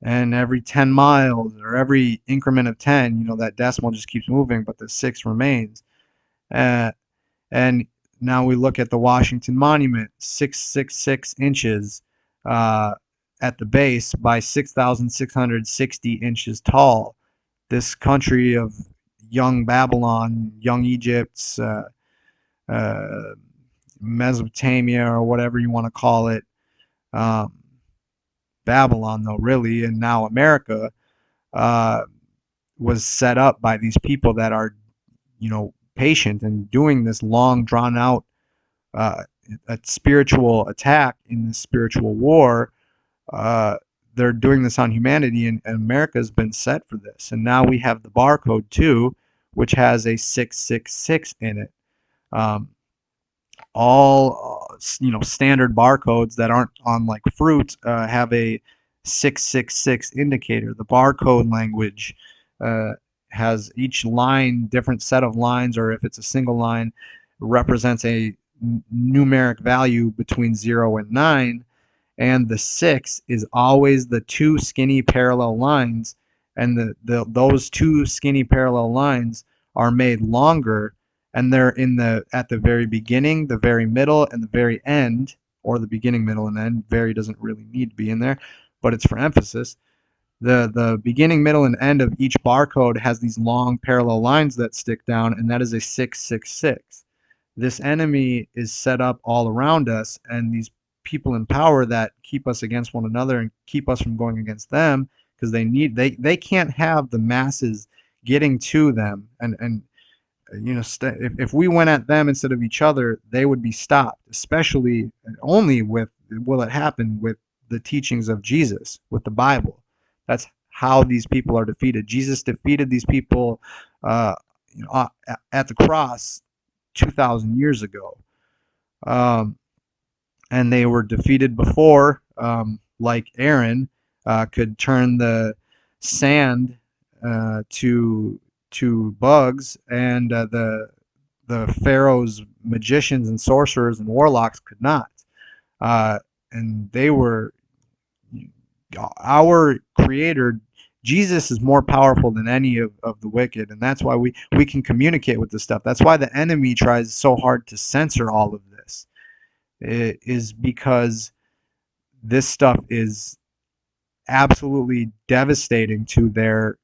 And every 10 miles, or every increment of 10, that decimal just keeps moving, but the 6 remains. And now we look at the Washington Monument, 666 inches at the base by 6,660 inches tall. This country of young Babylon, young Egypt, Mesopotamia, or whatever you want to call it, Babylon though, really, and now America, was set up by these people that are, patient and doing this long drawn out a spiritual attack in this spiritual war. They're doing this on humanity, and America's been set for this. And now we have the barcode too, which has a 666 in it. All standard barcodes that aren't on like fruit have a 666 indicator. The barcode language has each line, different set of lines, or if it's a single line, represents a numeric value between 0 and 9, and the 6 is always the 2 skinny parallel lines, and those 2 skinny parallel lines are made longer, and they're at the very beginning, the very middle, and the very end, or the beginning, middle, and end. Very doesn't really need to be in there, but it's for emphasis. The beginning, middle, and end of each barcode has these long parallel lines that stick down, and that is a 666. This enemy is set up all around us, and these people in power that keep us against one another and keep us from going against them, because they can't have the masses getting to them, and if we went at them instead of each other, they would be stopped. Especially, only will it happen with the teachings of Jesus, with the Bible. That's how these people are defeated. Jesus defeated these people at the cross 2,000 years ago. And they were defeated before, like Aaron could turn the sand to bugs, and the Pharaoh's magicians and sorcerers and warlocks could not. And they were, our Creator, Jesus, is more powerful than any of the wicked, and that's why we can communicate with this stuff. That's why the enemy tries so hard to censor all of this. It is because this stuff is absolutely devastating to their,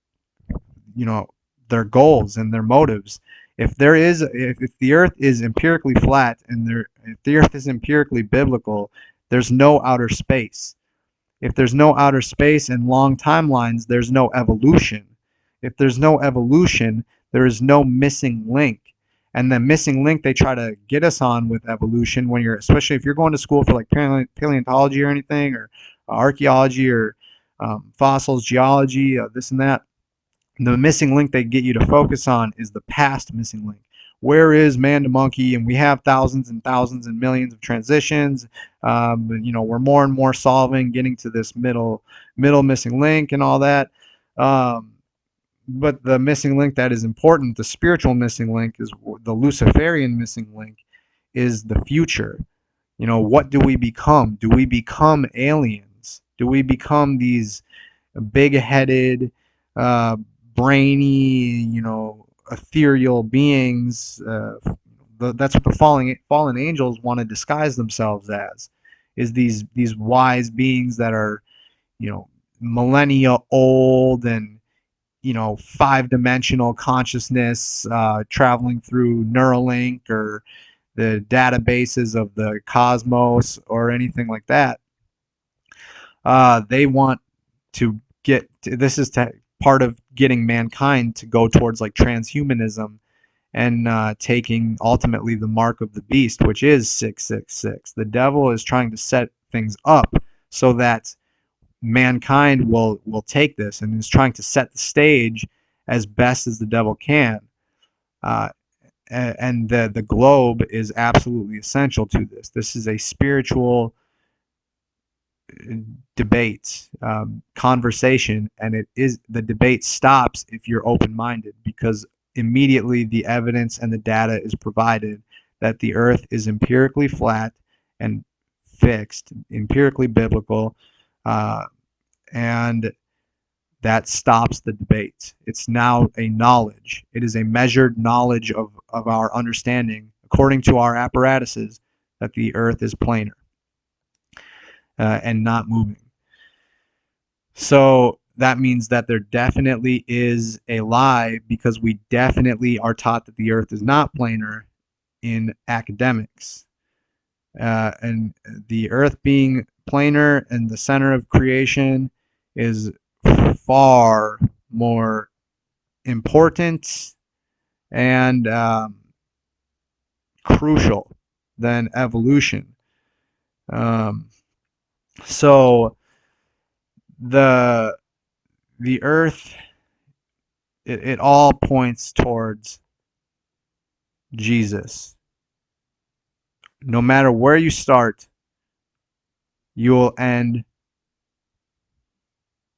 their goals and their motives. If the earth is empirically flat and if the earth is empirically biblical, there's no outer space. If there's no outer space and long timelines, there's no evolution. If there's no evolution, there is no missing link. And the missing link they try to get us on with evolution, especially if you're going to school for like paleontology or anything, or archaeology, or fossils, geology, this and that, the missing link they get you to focus on is the past missing link. Where is man to monkey? And we have thousands and thousands and millions of transitions. We're more and more solving, getting to this middle missing link and all that. But the missing link that is important, the spiritual missing link, is the Luciferian missing link, is the future. What do we become? Do we become aliens? Do we become these big-headed, brainy, ethereal beings? That's what the fallen angels want to disguise themselves as, is these wise beings that are, millennia old, and five-dimensional consciousness, traveling through Neuralink or the databases of the cosmos or anything like that. They want to this is part of getting mankind to go towards like transhumanism and taking ultimately the mark of the beast, which is 666. The devil is trying to set things up so that mankind will take this, and is trying to set the stage as best as the devil can. And the globe is absolutely essential to this. This is a spiritual debate, conversation, and the debate stops if you're open-minded, because immediately the evidence and the data is provided that the earth is empirically flat and fixed, empirically biblical, and that stops the debate. It's now a knowledge. It is a measured knowledge of our understanding, according to our apparatuses, that the earth is planar and not moving. So that means that there definitely is a lie, because we definitely are taught that the earth is not planar in academics. And the earth being planar and the center of creation is far more important and crucial than evolution. So the earth, it all points towards Jesus. No matter where you start, you will end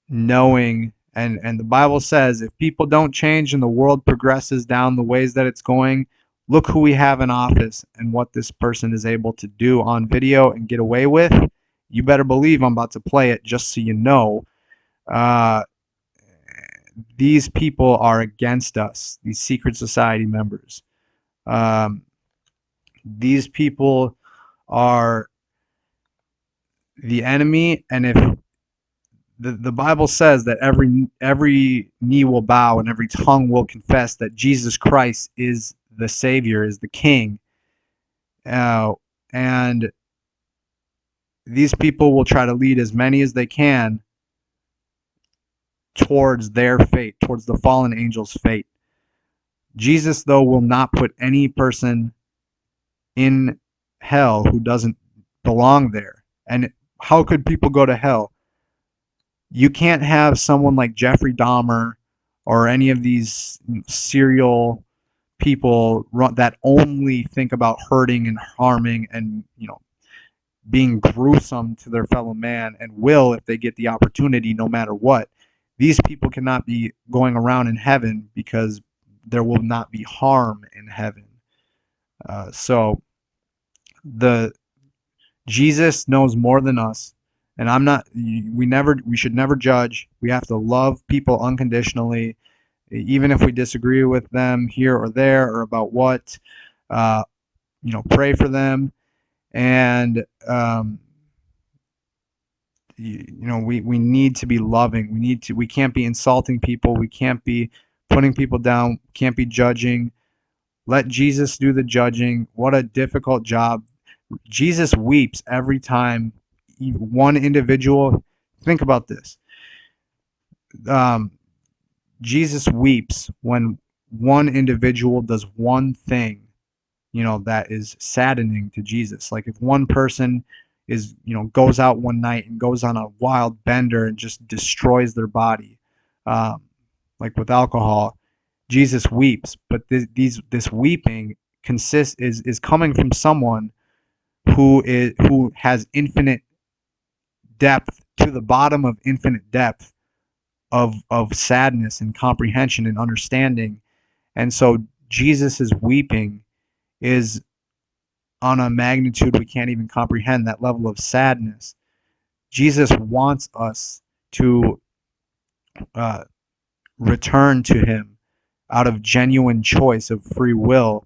knowing, and the Bible says, if people don't change and the world progresses down the ways that it's going, look who we have in office and what this person is able to do on video and get away with. You better believe I'm about to play it, just so you know. These people are against us, these secret society members. These people are the enemy, and if the Bible says that every knee will bow and every tongue will confess that Jesus Christ is the Savior, is the King. And these people will try to lead as many as they can towards their fate, towards the fallen angel's fate. Jesus, though, will not put any person in hell who doesn't belong there. And how could people go to hell? You can't have someone like Jeffrey Dahmer or any of these serial people that only think about hurting and harming and being gruesome to their fellow man, and will, if they get the opportunity, no matter what. These people cannot be going around in heaven, because there will not be harm in heaven. So Jesus knows more than us. And we should never judge. We have to love people unconditionally, even if we disagree with them here or there or about what. Pray for them, and we need to be loving. We can't be insulting people. We can't be putting people down, can't be judging. Let Jesus do the judging. What a difficult job. Jesus weeps every time one individual. Think about this. Jesus weeps when one individual does one thing, that is saddening to Jesus. Like if one person goes out one night and goes on a wild bender and just destroys their body, like with alcohol, Jesus weeps. But this weeping is coming from someone who has infinite depth, to the bottom of infinite depth of sadness and comprehension and understanding. And so Jesus' weeping is on a magnitude we can't even comprehend, that level of sadness. Jesus wants us to return to him out of genuine choice of free will,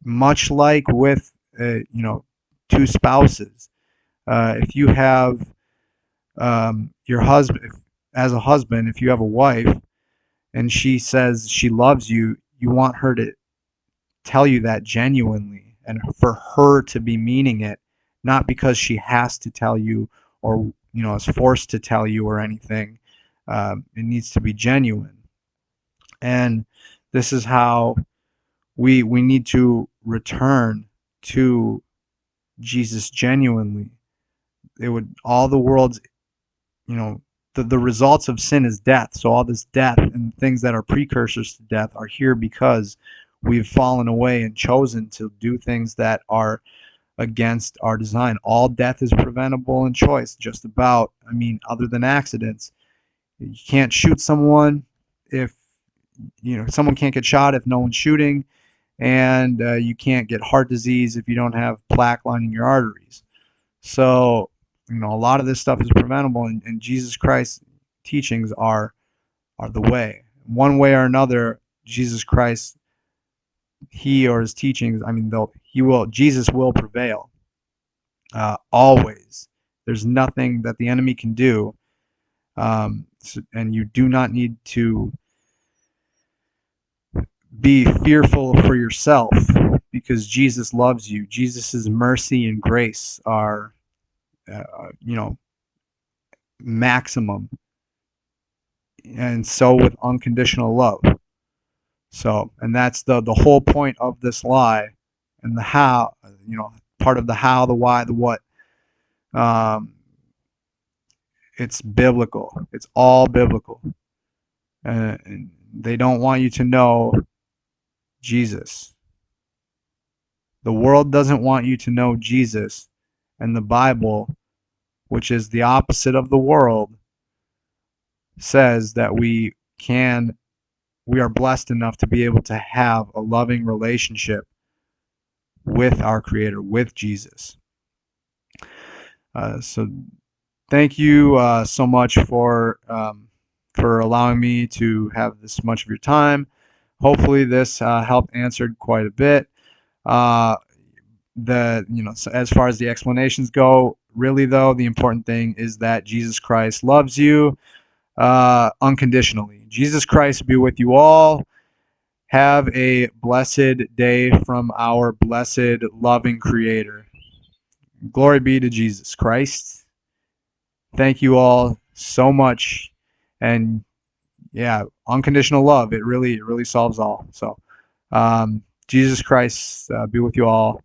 much like with two spouses. If you have your husband, as a husband, if you have a wife and she says she loves you, you want her to tell you that genuinely, and for her to be meaning it, not because she has to tell you or is forced to tell you or anything. It needs to be genuine, and this is how we need to return to Jesus genuinely. It would all the world's the results of sin is death. So all this death and things that are precursors to death are here because we've fallen away and chosen to do things that are against our design. All death is preventable in choice, just about. I mean, other than accidents. You can't shoot someone if someone can't get shot if no one's shooting, and you can't get heart disease if you don't have plaque lining your arteries. So a lot of this stuff is preventable, and Jesus Christ's teachings are the way. One way or another, Jesus Christ, he or his teachings, I mean, Jesus will prevail. Always. There's nothing that the enemy can do, and you do not need to be fearful for yourself, because Jesus loves you. Jesus' mercy and grace are maximum, and so with unconditional love. So, and that's the whole point of this lie, and the how, part of the how, the why, the what. It's biblical. It's all biblical. And they don't want you to know Jesus. The world doesn't want you to know Jesus, and the Bible, which is the opposite of the world, says that we are blessed enough to be able to have a loving relationship with our Creator, with Jesus. So thank you so much for allowing me to have this much of your time. Hopefully this helped answered quite a bit. So as far as the explanations go, really though, the important thing is that Jesus Christ loves you unconditionally. Jesus Christ be with you all. Have a blessed day from our blessed, loving Creator. Glory be to Jesus Christ. Thank you all so much. And yeah, unconditional love, it really solves all. So Jesus Christ be with you all.